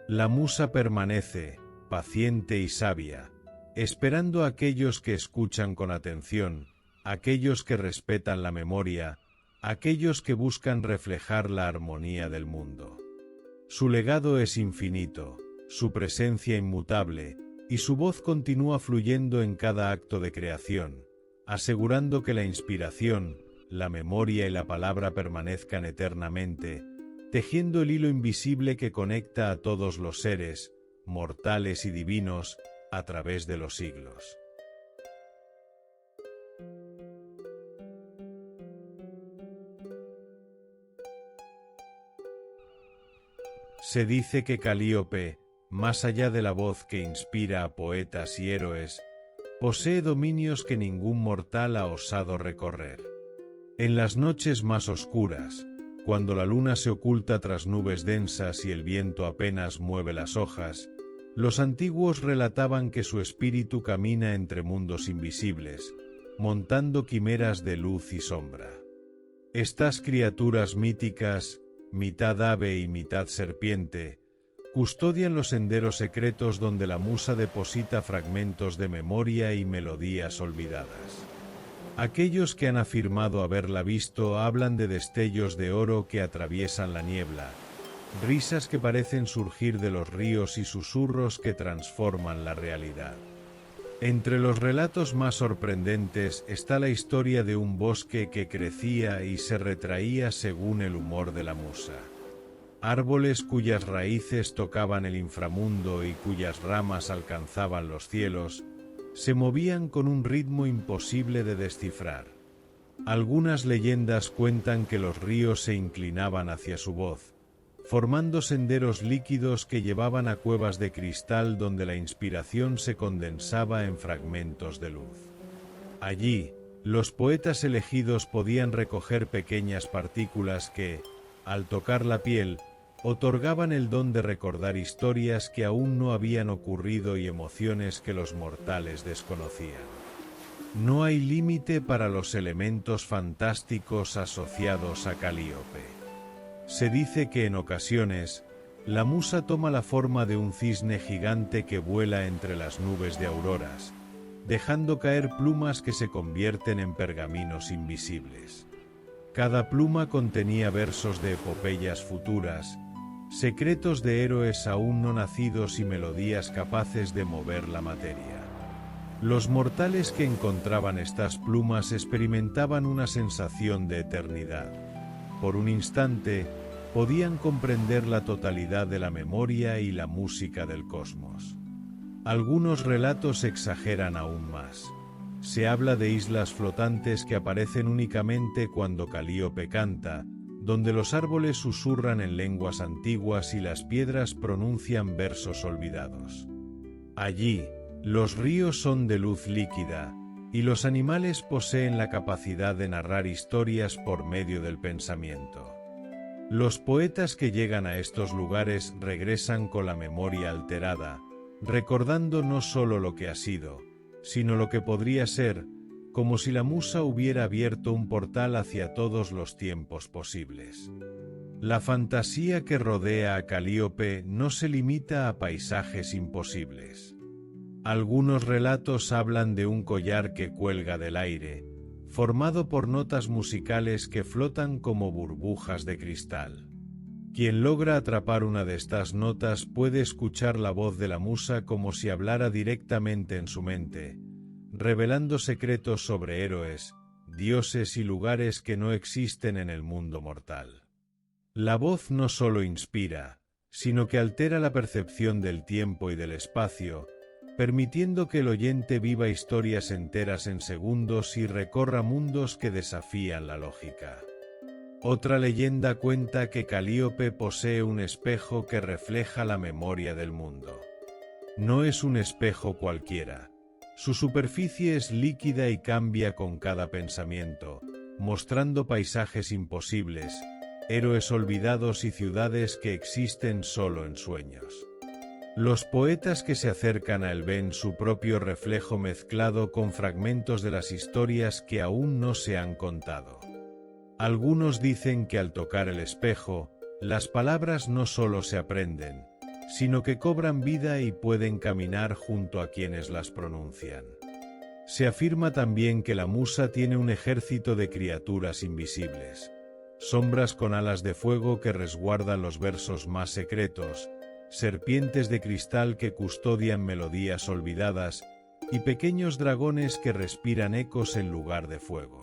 La musa permanece, paciente y sabia, esperando a aquellos que escuchan con atención, aquellos que respetan la memoria, aquellos que buscan reflejar la armonía del mundo. Su legado es infinito, su presencia inmutable, y su voz continúa fluyendo en cada acto de creación, asegurando que la inspiración, la memoria y la palabra permanezcan eternamente, tejiendo el hilo invisible que conecta a todos los seres, mortales y divinos, a través de los siglos. Se dice que Calíope, más allá de la voz que inspira a poetas y héroes, posee dominios que ningún mortal ha osado recorrer. En las noches más oscuras, cuando la luna se oculta tras nubes densas y el viento apenas mueve las hojas, los antiguos relataban que su espíritu camina entre mundos invisibles, montando quimeras de luz y sombra. Estas criaturas míticas, mitad ave y mitad serpiente, custodian los senderos secretos donde la musa deposita fragmentos de memoria y melodías olvidadas. Aquellos que han afirmado haberla visto hablan de destellos de oro que atraviesan la niebla, risas que parecen surgir de los ríos y susurros que transforman la realidad. Entre los relatos más sorprendentes está la historia de un bosque que crecía y se retraía según el humor de la musa. Árboles cuyas raíces tocaban el inframundo y cuyas ramas alcanzaban los cielos, se movían con un ritmo imposible de descifrar. Algunas leyendas cuentan que los ríos se inclinaban hacia su voz, formando senderos líquidos que llevaban a cuevas de cristal donde la inspiración se condensaba en fragmentos de luz. Allí, los poetas elegidos podían recoger pequeñas partículas que, al tocar la piel, otorgaban el don de recordar historias que aún no habían ocurrido y emociones que los mortales desconocían. No hay límite para los elementos fantásticos asociados a Calíope. Se dice que en ocasiones, la musa toma la forma de un cisne gigante que vuela entre las nubes de auroras, dejando caer plumas que se convierten en pergaminos invisibles. Cada pluma contenía versos de epopeyas futuras, secretos de héroes aún no nacidos y melodías capaces de mover la materia. Los mortales que encontraban estas plumas experimentaban una sensación de eternidad. Por un instante, podían comprender la totalidad de la memoria y la música del cosmos. Algunos relatos exageran aún más. Se habla de islas flotantes que aparecen únicamente cuando Calíope canta, donde los árboles susurran en lenguas antiguas y las piedras pronuncian versos olvidados. Allí, los ríos son de luz líquida, y los animales poseen la capacidad de narrar historias por medio del pensamiento. Los poetas que llegan a estos lugares regresan con la memoria alterada, recordando no solo lo que ha sido, sino lo que podría ser, como si la musa hubiera abierto un portal hacia todos los tiempos posibles. La fantasía que rodea a Calíope no se limita a paisajes imposibles. Algunos relatos hablan de un collar que cuelga del aire, formado por notas musicales que flotan como burbujas de cristal. Quien logra atrapar una de estas notas puede escuchar la voz de la musa como si hablara directamente en su mente, revelando secretos sobre héroes, dioses y lugares que no existen en el mundo mortal. La voz no solo inspira, sino que altera la percepción del tiempo y del espacio, permitiendo que el oyente viva historias enteras en segundos y recorra mundos que desafían la lógica. Otra leyenda cuenta que Calíope posee un espejo que refleja la memoria del mundo. No es un espejo cualquiera. Su superficie es líquida y cambia con cada pensamiento, mostrando paisajes imposibles, héroes olvidados y ciudades que existen solo en sueños. Los poetas que se acercan a él ven su propio reflejo mezclado con fragmentos de las historias que aún no se han contado. Algunos dicen que al tocar el espejo, las palabras no solo se aprenden, sino que cobran vida y pueden caminar junto a quienes las pronuncian. Se afirma también que la musa tiene un ejército de criaturas invisibles, sombras con alas de fuego que resguardan los versos más secretos, serpientes de cristal que custodian melodías olvidadas y pequeños dragones que respiran ecos en lugar de fuego.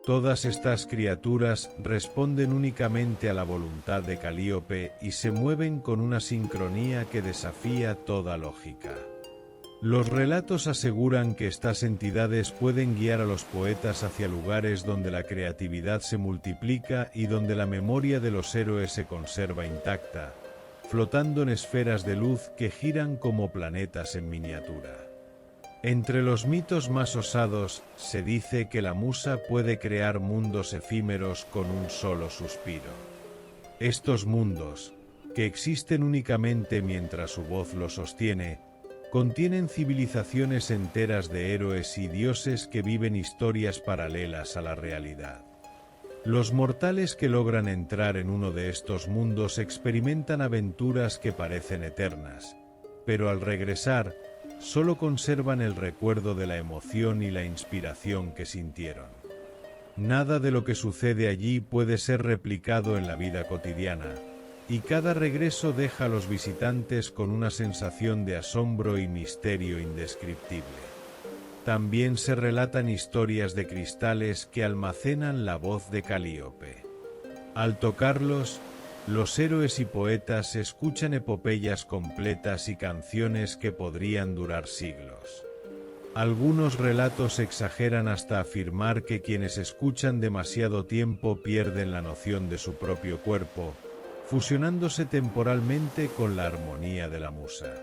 Todas estas criaturas responden únicamente a la voluntad de Calíope y se mueven con una sincronía que desafía toda lógica. Los relatos aseguran que estas entidades pueden guiar a los poetas hacia lugares donde la creatividad se multiplica y donde la memoria de los héroes se conserva intacta, flotando en esferas de luz que giran como planetas en miniatura. Entre los mitos más osados, se dice que la musa puede crear mundos efímeros con un solo suspiro. Estos mundos, que existen únicamente mientras su voz los sostiene, contienen civilizaciones enteras de héroes y dioses que viven historias paralelas a la realidad. Los mortales que logran entrar en uno de estos mundos experimentan aventuras que parecen eternas, pero al regresar, solo conservan el recuerdo de la emoción y la inspiración que sintieron. Nada de lo que sucede allí puede ser replicado en la vida cotidiana, y cada regreso deja a los visitantes con una sensación de asombro y misterio indescriptible. También se relatan historias de cristales que almacenan la voz de Calíope. Al tocarlos, los héroes y poetas escuchan epopeyas completas y canciones que podrían durar siglos. Algunos relatos exageran hasta afirmar que quienes escuchan demasiado tiempo pierden la noción de su propio cuerpo, fusionándose temporalmente con la armonía de la musa.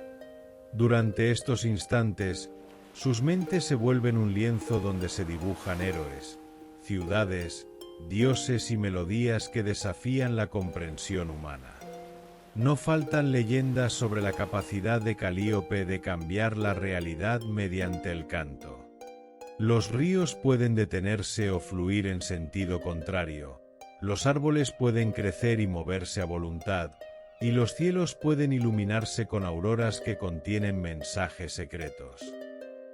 Durante estos instantes, sus mentes se vuelven un lienzo donde se dibujan héroes, ciudades, dioses y melodías que desafían la comprensión humana. No faltan leyendas sobre la capacidad de Calíope de cambiar la realidad mediante el canto. Los ríos pueden detenerse o fluir en sentido contrario, los árboles pueden crecer y moverse a voluntad, y los cielos pueden iluminarse con auroras que contienen mensajes secretos.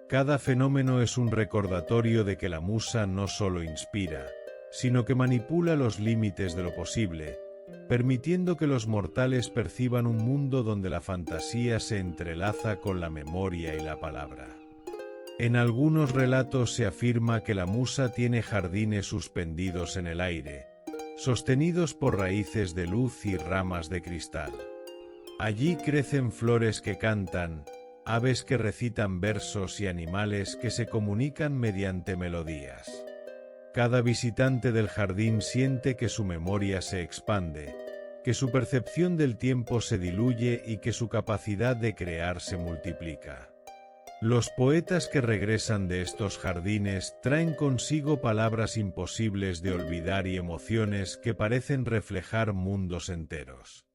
Cada fenómeno es un recordatorio de que la musa no solo inspira, sino que manipula los límites de lo posible, permitiendo que los mortales perciban un mundo donde la fantasía se entrelaza con la memoria y la palabra. En algunos relatos se afirma que la musa tiene jardines suspendidos en el aire, sostenidos por raíces de luz y ramas de cristal. Allí crecen flores que cantan, aves que recitan versos y animales que se comunican mediante melodías. Cada visitante del jardín siente que su memoria se expande, que su percepción del tiempo se diluye y que su capacidad de crear se multiplica. Los poetas que regresan de estos jardines traen consigo palabras imposibles de olvidar y emociones que parecen reflejar mundos enteros.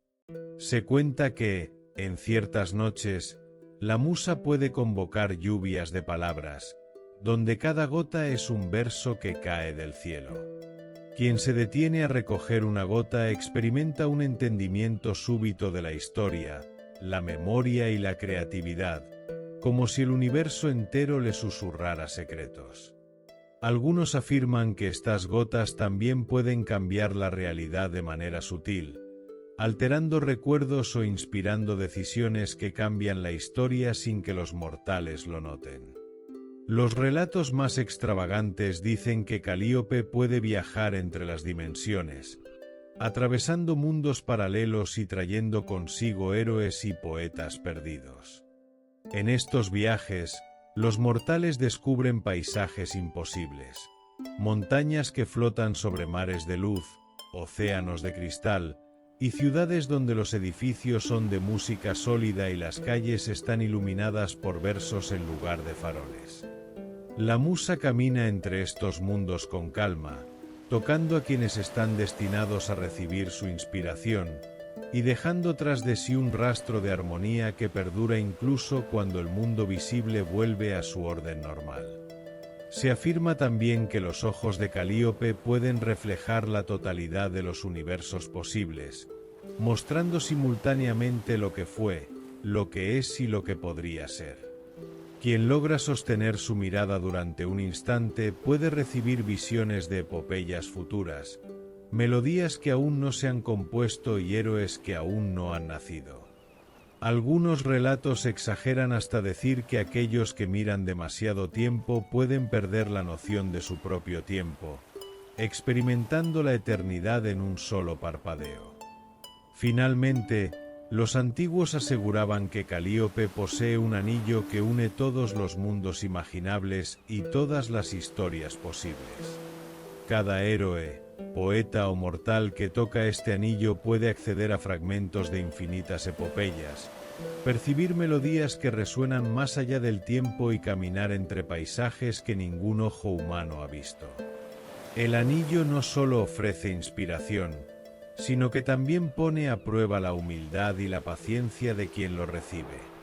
Se cuenta que, en ciertas noches, la musa puede convocar lluvias de palabras, donde cada gota es un verso que cae del cielo. Quien se detiene a recoger una gota experimenta un entendimiento súbito de la historia, la memoria y la creatividad, como si el universo entero le susurrara secretos. Algunos afirman que estas gotas también pueden cambiar la realidad de manera sutil, alterando recuerdos o inspirando decisiones que cambian la historia sin que los mortales lo noten. Los relatos más extravagantes dicen que Calíope puede viajar entre las dimensiones, atravesando mundos paralelos y trayendo consigo héroes y poetas perdidos. En estos viajes, los mortales descubren paisajes imposibles, montañas que flotan sobre mares de luz, océanos de cristal, y ciudades donde los edificios son de música sólida y las calles están iluminadas por versos en lugar de faroles. La musa camina entre estos mundos con calma, tocando a quienes están destinados a recibir su inspiración, y dejando tras de sí un rastro de armonía que perdura incluso cuando el mundo visible vuelve a su orden normal. Se afirma también que los ojos de Calíope pueden reflejar la totalidad de los universos posibles, mostrando simultáneamente lo que fue, lo que es y lo que podría ser. Quien logra sostener su mirada durante un instante puede recibir visiones de epopeyas futuras, melodías que aún no se han compuesto y héroes que aún no han nacido. Algunos relatos exageran hasta decir que aquellos que miran demasiado tiempo pueden perder la noción de su propio tiempo, experimentando la eternidad en un solo parpadeo. Finalmente, los antiguos aseguraban que Calíope posee un anillo que une todos los mundos imaginables y todas las historias posibles. Cada héroe, poeta o mortal que toca este anillo puede acceder a fragmentos de infinitas epopeyas, percibir melodías que resuenan más allá del tiempo y caminar entre paisajes que ningún ojo humano ha visto. El anillo no solo ofrece inspiración, sino que también pone a prueba la humildad y la paciencia de quien lo recibe.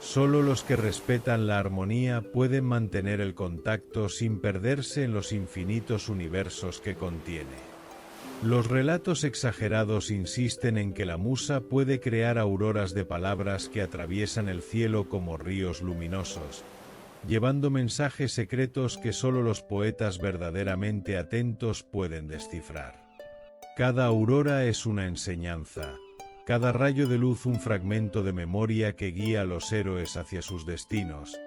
Solo los que respetan la armonía pueden mantener el contacto sin perderse en los infinitos universos que contiene. Los relatos exagerados insisten en que la musa puede crear auroras de palabras que atraviesan el cielo como ríos luminosos, llevando mensajes secretos que solo los poetas verdaderamente atentos pueden descifrar. Cada aurora es una enseñanza, cada rayo de luz un fragmento de memoria que guía a los héroes hacia sus destinos,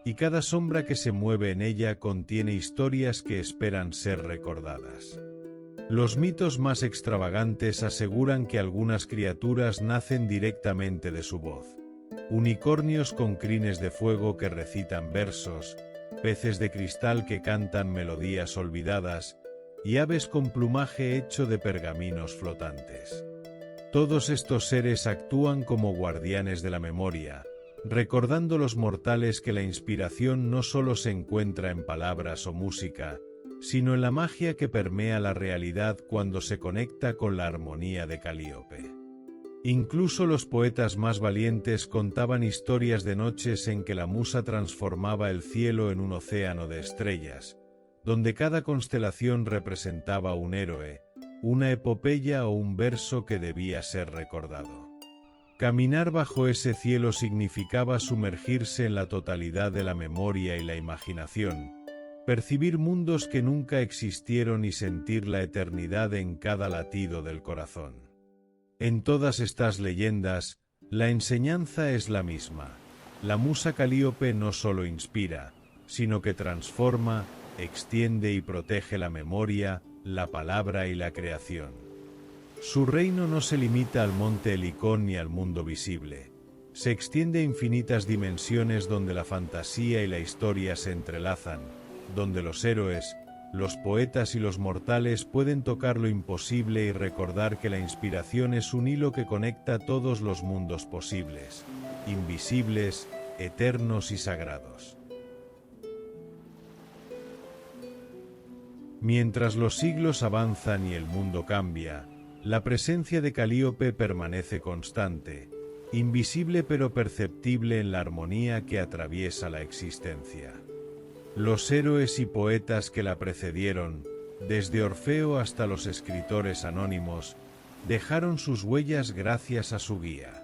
y cada sombra que se mueve en ella contiene historias que esperan ser recordadas. Los mitos más extravagantes aseguran que algunas criaturas nacen directamente de su voz. Unicornios con crines de fuego que recitan versos, peces de cristal que cantan melodías olvidadas, y aves con plumaje hecho de pergaminos flotantes. Todos estos seres actúan como guardianes de la memoria, recordando a los mortales que la inspiración no solo se encuentra en palabras o música, sino en la magia que permea la realidad cuando se conecta con la armonía de Calíope. Incluso los poetas más valientes contaban historias de noches en que la musa transformaba el cielo en un océano de estrellas, donde cada constelación representaba un héroe, una epopeya o un verso que debía ser recordado. Caminar bajo ese cielo significaba sumergirse en la totalidad de la memoria y la imaginación, percibir mundos que nunca existieron y sentir la eternidad en cada latido del corazón. En todas estas leyendas, la enseñanza es la misma. La musa Calíope no solo inspira, sino que transforma, extiende y protege la memoria, la palabra y la creación. Su reino no se limita al monte Helicón ni al mundo visible. Se extiende a infinitas dimensiones donde la fantasía y la historia se entrelazan, donde los héroes, los poetas y los mortales pueden tocar lo imposible y recordar que la inspiración es un hilo que conecta todos los mundos posibles, invisibles, eternos y sagrados. Mientras los siglos avanzan y el mundo cambia, la presencia de Calíope permanece constante, invisible pero perceptible en la armonía que atraviesa la existencia. Los héroes y poetas que la precedieron, desde Orfeo hasta los escritores anónimos, dejaron sus huellas gracias a su guía.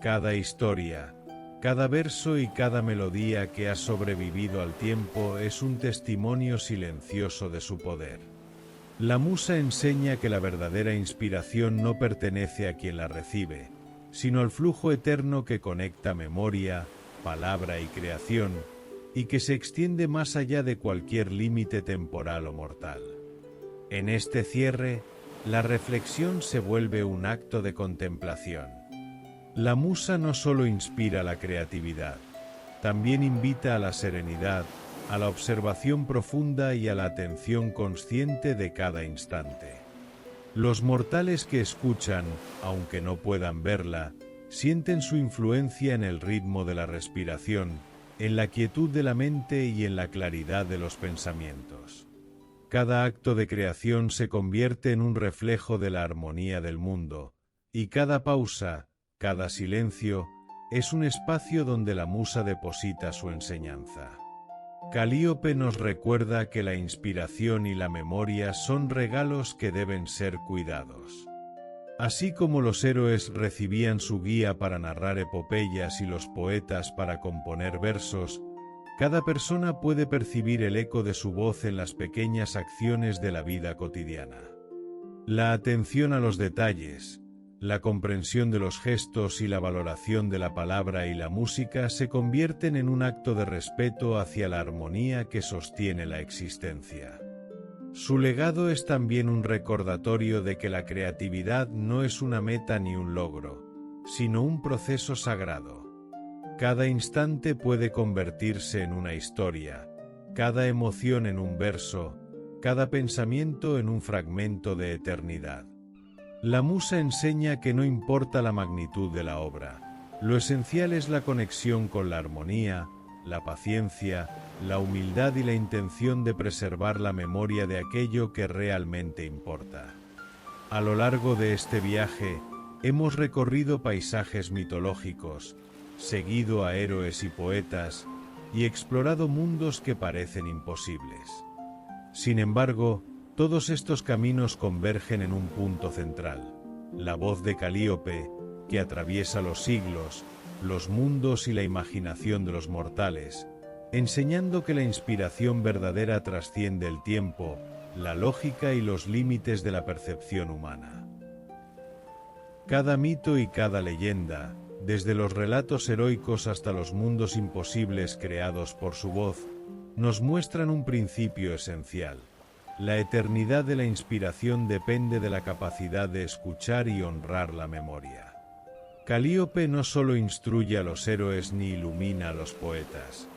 Cada historia, cada verso y cada melodía que ha sobrevivido al tiempo es un testimonio silencioso de su poder. La musa enseña que la verdadera inspiración no pertenece a quien la recibe, sino al flujo eterno que conecta memoria, palabra y creación, y que se extiende más allá de cualquier límite temporal o mortal. En este cierre, la reflexión se vuelve un acto de contemplación. La musa no solo inspira la creatividad, también invita a la serenidad, a la observación profunda y a la atención consciente de cada instante. Los mortales que escuchan, aunque no puedan verla, sienten su influencia en el ritmo de la respiración, en la quietud de la mente y en la claridad de los pensamientos. Cada acto de creación se convierte en un reflejo de la armonía del mundo, y cada pausa, cada silencio, es un espacio donde la musa deposita su enseñanza. Calíope nos recuerda que la inspiración y la memoria son regalos que deben ser cuidados. Así como los héroes recibían su guía para narrar epopeyas y los poetas para componer versos, cada persona puede percibir el eco de su voz en las pequeñas acciones de la vida cotidiana. La atención a los detalles, la comprensión de los gestos y la valoración de la palabra y la música se convierten en un acto de respeto hacia la armonía que sostiene la existencia. Su legado es también un recordatorio de que la creatividad no es una meta ni un logro, sino un proceso sagrado. Cada instante puede convertirse en una historia, cada emoción en un verso, cada pensamiento en un fragmento de eternidad. La musa enseña que no importa la magnitud de la obra, lo esencial es la conexión con la armonía, la paciencia, la humildad y la intención de preservar la memoria de aquello que realmente importa. A lo largo de este viaje, hemos recorrido paisajes mitológicos, seguido a héroes y poetas, y explorado mundos que parecen imposibles. Sin embargo, todos estos caminos convergen en un punto central, la voz de Calíope, que atraviesa los siglos, los mundos y la imaginación de los mortales, enseñando que la inspiración verdadera trasciende el tiempo, la lógica y los límites de la percepción humana. Cada mito y cada leyenda, desde los relatos heroicos hasta los mundos imposibles creados por su voz, nos muestran un principio esencial. La eternidad de la inspiración depende de la capacidad de escuchar y honrar la memoria. Calíope no solo instruye a los héroes ni ilumina a los poetas,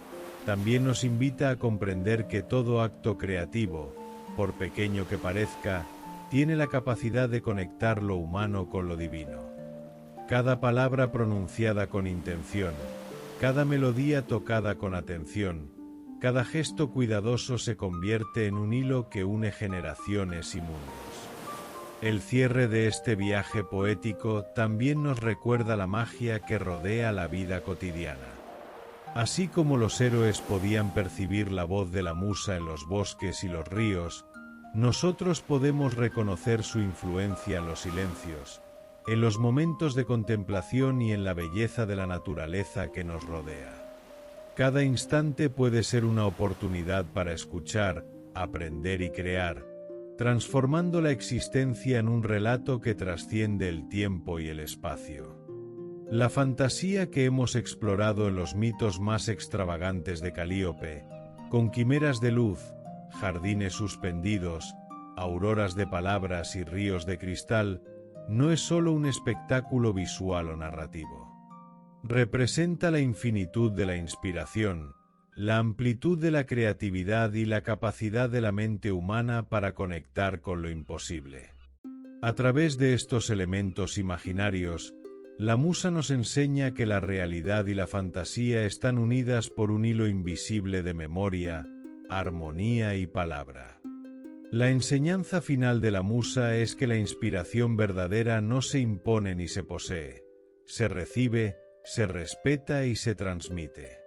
también nos invita a comprender que todo acto creativo, por pequeño que parezca, tiene la capacidad de conectar lo humano con lo divino. Cada palabra pronunciada con intención, cada melodía tocada con atención, cada gesto cuidadoso se convierte en un hilo que une generaciones y mundos. El cierre de este viaje poético también nos recuerda la magia que rodea la vida cotidiana. Así como los héroes podían percibir la voz de la musa en los bosques y los ríos, nosotros podemos reconocer su influencia en los silencios, en los momentos de contemplación y en la belleza de la naturaleza que nos rodea. Cada instante puede ser una oportunidad para escuchar, aprender y crear, transformando la existencia en un relato que trasciende el tiempo y el espacio. La fantasía que hemos explorado en los mitos más extravagantes de Calíope, con quimeras de luz, jardines suspendidos, auroras de palabras y ríos de cristal, no es solo un espectáculo visual o narrativo. Representa la infinitud de la inspiración, la amplitud de la creatividad y la capacidad de la mente humana para conectar con lo imposible. A través de estos elementos imaginarios, la musa nos enseña que la realidad y la fantasía están unidas por un hilo invisible de memoria, armonía y palabra. La enseñanza final de la musa es que la inspiración verdadera no se impone ni se posee, se recibe, se respeta y se transmite.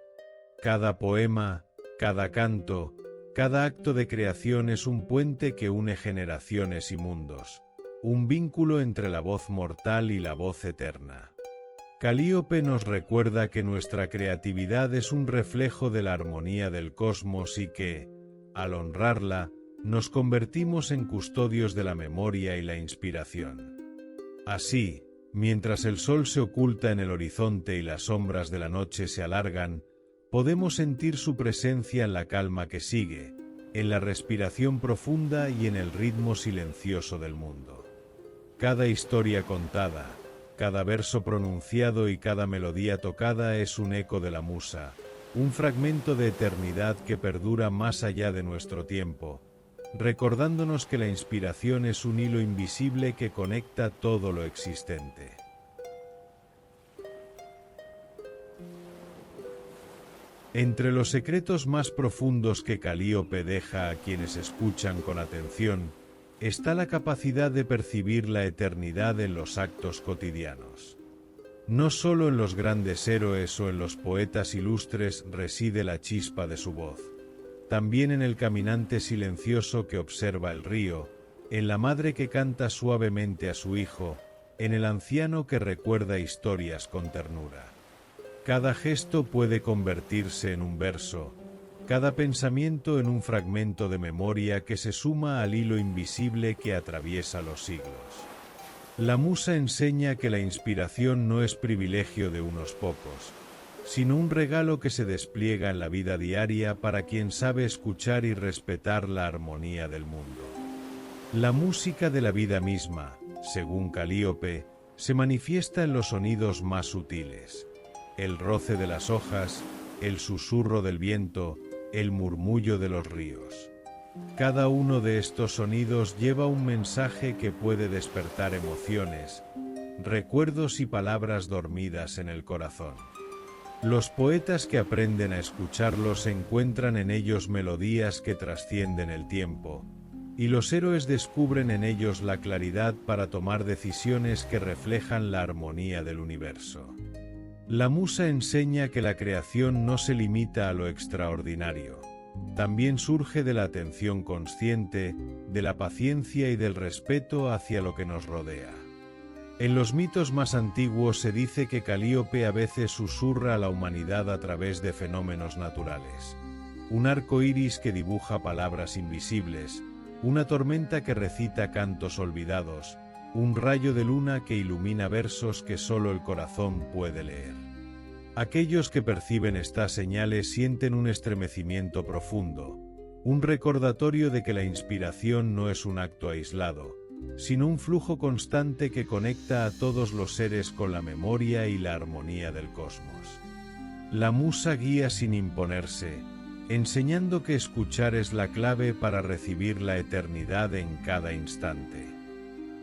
Cada poema, cada canto, cada acto de creación es un puente que une generaciones y mundos, un vínculo entre la voz mortal y la voz eterna. Calíope nos recuerda que nuestra creatividad es un reflejo de la armonía del cosmos y que, al honrarla, nos convertimos en custodios de la memoria y la inspiración. Así, mientras el sol se oculta en el horizonte y las sombras de la noche se alargan, podemos sentir su presencia en la calma que sigue, en la respiración profunda y en el ritmo silencioso del mundo. Cada historia contada, cada verso pronunciado y cada melodía tocada es un eco de la musa, un fragmento de eternidad que perdura más allá de nuestro tiempo, recordándonos que la inspiración es un hilo invisible que conecta todo lo existente. Entre los secretos más profundos que Calíope deja a quienes escuchan con atención, está la capacidad de percibir la eternidad en los actos cotidianos. No solo en los grandes héroes o en los poetas ilustres reside la chispa de su voz. También en el caminante silencioso que observa el río, en la madre que canta suavemente a su hijo, en el anciano que recuerda historias con ternura. Cada gesto puede convertirse en un verso, cada pensamiento en un fragmento de memoria que se suma al hilo invisible que atraviesa los siglos. La musa enseña que la inspiración no es privilegio de unos pocos, sino un regalo que se despliega en la vida diaria para quien sabe escuchar y respetar la armonía del mundo. La música de la vida misma, según Calíope, se manifiesta en los sonidos más sutiles. El roce de las hojas, el susurro del viento, el murmullo de los ríos. Cada uno de estos sonidos lleva un mensaje que puede despertar emociones, recuerdos y palabras dormidas en el corazón. Los poetas que aprenden a escucharlos encuentran en ellos melodías que trascienden el tiempo, y los héroes descubren en ellos la claridad para tomar decisiones que reflejan la armonía del universo. La musa enseña que la creación no se limita a lo extraordinario. También surge de la atención consciente, de la paciencia y del respeto hacia lo que nos rodea. En los mitos más antiguos se dice que Calíope a veces susurra a la humanidad a través de fenómenos naturales. Un arco iris que dibuja palabras invisibles, una tormenta que recita cantos olvidados, un rayo de luna que ilumina versos que solo el corazón puede leer. Aquellos que perciben estas señales sienten un estremecimiento profundo, un recordatorio de que la inspiración no es un acto aislado, sino un flujo constante que conecta a todos los seres con la memoria y la armonía del cosmos. La musa guía sin imponerse, enseñando que escuchar es la clave para recibir la eternidad en cada instante.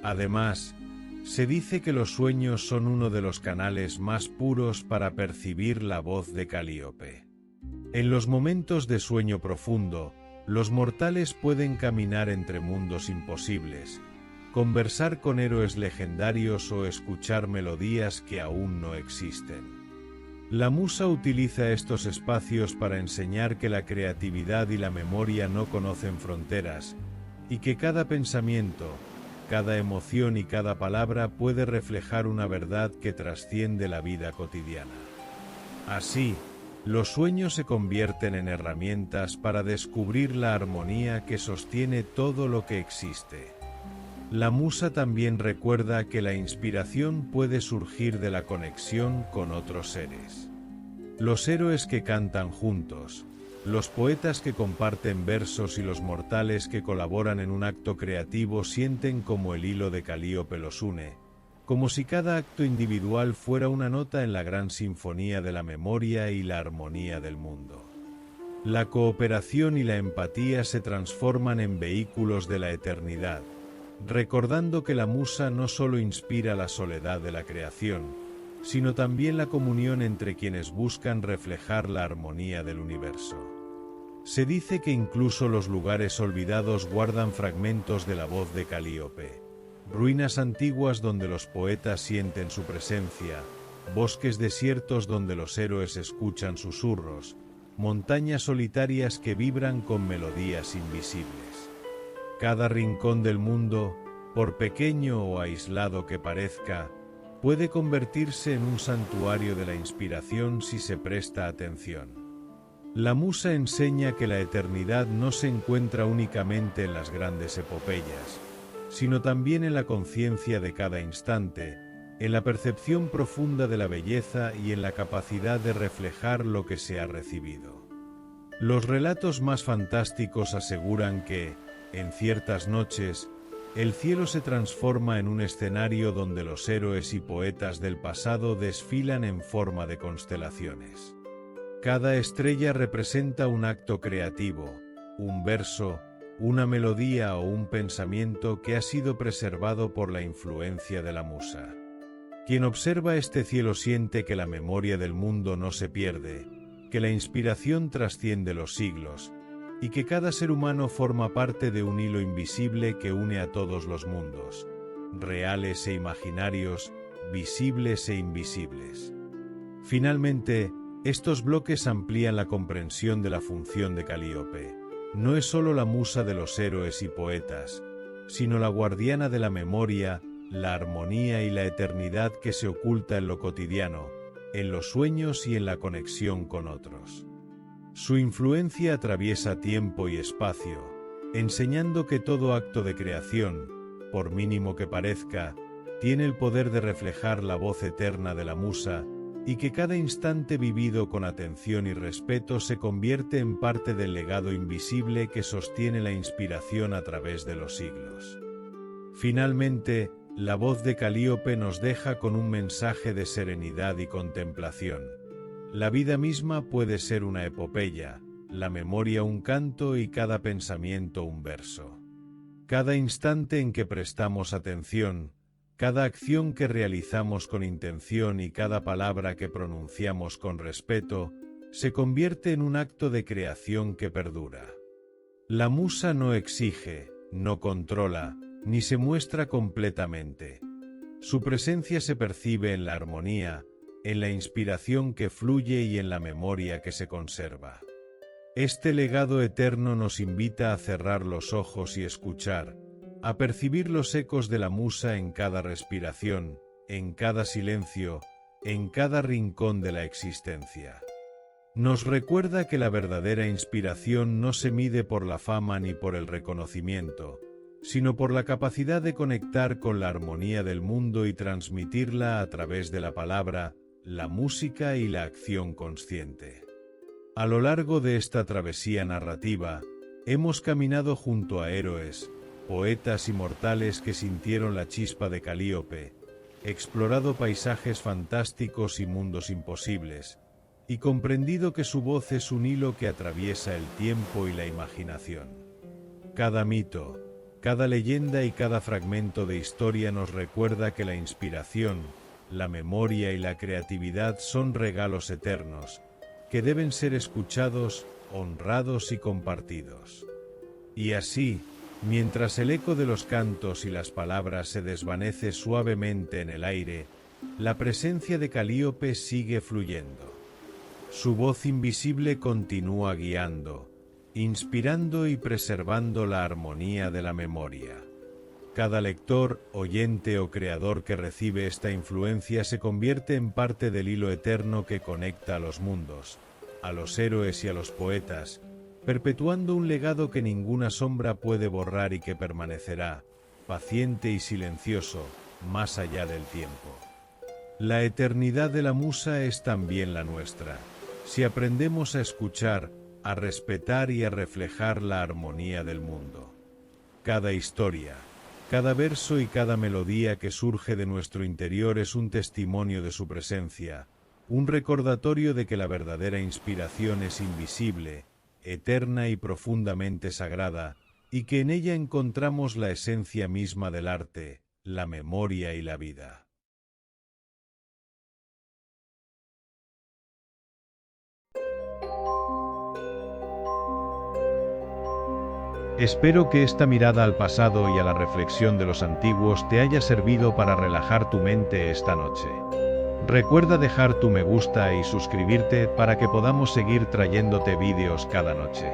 Además, se dice que los sueños son uno de los canales más puros para percibir la voz de Calíope. En los momentos de sueño profundo, los mortales pueden caminar entre mundos imposibles, conversar con héroes legendarios o escuchar melodías que aún no existen. La musa utiliza estos espacios para enseñar que la creatividad y la memoria no conocen fronteras, y que cada pensamiento, cada emoción y cada palabra puede reflejar una verdad que trasciende la vida cotidiana. Así, los sueños se convierten en herramientas para descubrir la armonía que sostiene todo lo que existe. La musa también recuerda que la inspiración puede surgir de la conexión con otros seres. Los héroes que cantan juntos, los poetas que comparten versos y los mortales que colaboran en un acto creativo sienten como el hilo de Calíope los une, como si cada acto individual fuera una nota en la gran sinfonía de la memoria y la armonía del mundo. La cooperación y la empatía se transforman en vehículos de la eternidad, recordando que la musa no solo inspira la soledad de la creación, sino también la comunión entre quienes buscan reflejar la armonía del universo. Se dice que incluso los lugares olvidados guardan fragmentos de la voz de Calíope, ruinas antiguas donde los poetas sienten su presencia, bosques desiertos donde los héroes escuchan susurros, montañas solitarias que vibran con melodías invisibles. Cada rincón del mundo, por pequeño o aislado que parezca, puede convertirse en un santuario de la inspiración si se presta atención. La musa enseña que la eternidad no se encuentra únicamente en las grandes epopeyas, sino también en la conciencia de cada instante, en la percepción profunda de la belleza y en la capacidad de reflejar lo que se ha recibido. Los relatos más fantásticos aseguran que, en ciertas noches, el cielo se transforma en un escenario donde los héroes y poetas del pasado desfilan en forma de constelaciones. Cada estrella representa un acto creativo, un verso, una melodía o un pensamiento que ha sido preservado por la influencia de la musa. Quien observa este cielo siente que la memoria del mundo no se pierde, que la inspiración trasciende los siglos, y que cada ser humano forma parte de un hilo invisible que une a todos los mundos, reales e imaginarios, visibles e invisibles. Finalmente, estos bloques amplían la comprensión de la función de Calíope. No es solo la musa de los héroes y poetas, sino la guardiana de la memoria, la armonía y la eternidad que se oculta en lo cotidiano, en los sueños y en la conexión con otros. Su influencia atraviesa tiempo y espacio, enseñando que todo acto de creación, por mínimo que parezca, tiene el poder de reflejar la voz eterna de la musa, y que cada instante vivido con atención y respeto se convierte en parte del legado invisible que sostiene la inspiración a través de los siglos. Finalmente, la voz de Calíope nos deja con un mensaje de serenidad y contemplación. La vida misma puede ser una epopeya, la memoria un canto y cada pensamiento un verso. Cada instante en que prestamos atención, cada acción que realizamos con intención y cada palabra que pronunciamos con respeto, se convierte en un acto de creación que perdura. La musa no exige, no controla, ni se muestra completamente. Su presencia se percibe en la armonía, en la inspiración que fluye y en la memoria que se conserva. Este legado eterno nos invita a cerrar los ojos y escuchar, a percibir los ecos de la musa en cada respiración, en cada silencio, en cada rincón de la existencia. Nos recuerda que la verdadera inspiración no se mide por la fama ni por el reconocimiento, sino por la capacidad de conectar con la armonía del mundo y transmitirla a través de la palabra, la música y la acción consciente. A lo largo de esta travesía narrativa, hemos caminado junto a héroes, poetas inmortales que sintieron la chispa de Calíope, explorado paisajes fantásticos y mundos imposibles, y comprendido que su voz es un hilo que atraviesa el tiempo y la imaginación. Cada mito, cada leyenda y cada fragmento de historia nos recuerda que la inspiración, la memoria y la creatividad son regalos eternos, que deben ser escuchados, honrados y compartidos. Y así, mientras el eco de los cantos y las palabras se desvanece suavemente en el aire, la presencia de Calíope sigue fluyendo. Su voz invisible continúa guiando, inspirando y preservando la armonía de la memoria. Cada lector, oyente o creador que recibe esta influencia se convierte en parte del hilo eterno que conecta a los mundos, a los héroes y a los poetas, perpetuando un legado que ninguna sombra puede borrar y que permanecerá, paciente y silencioso, más allá del tiempo. La eternidad de la musa es también la nuestra, si aprendemos a escuchar, a respetar y a reflejar la armonía del mundo. Cada historia, cada verso y cada melodía que surge de nuestro interior es un testimonio de su presencia, un recordatorio de que la verdadera inspiración es invisible, eterna y profundamente sagrada, y que en ella encontramos la esencia misma del arte, la memoria y la vida. Espero que esta mirada al pasado y a la reflexión de los antiguos te haya servido para relajar tu mente esta noche. Recuerda dejar tu me gusta y suscribirte para que podamos seguir trayéndote vídeos cada noche.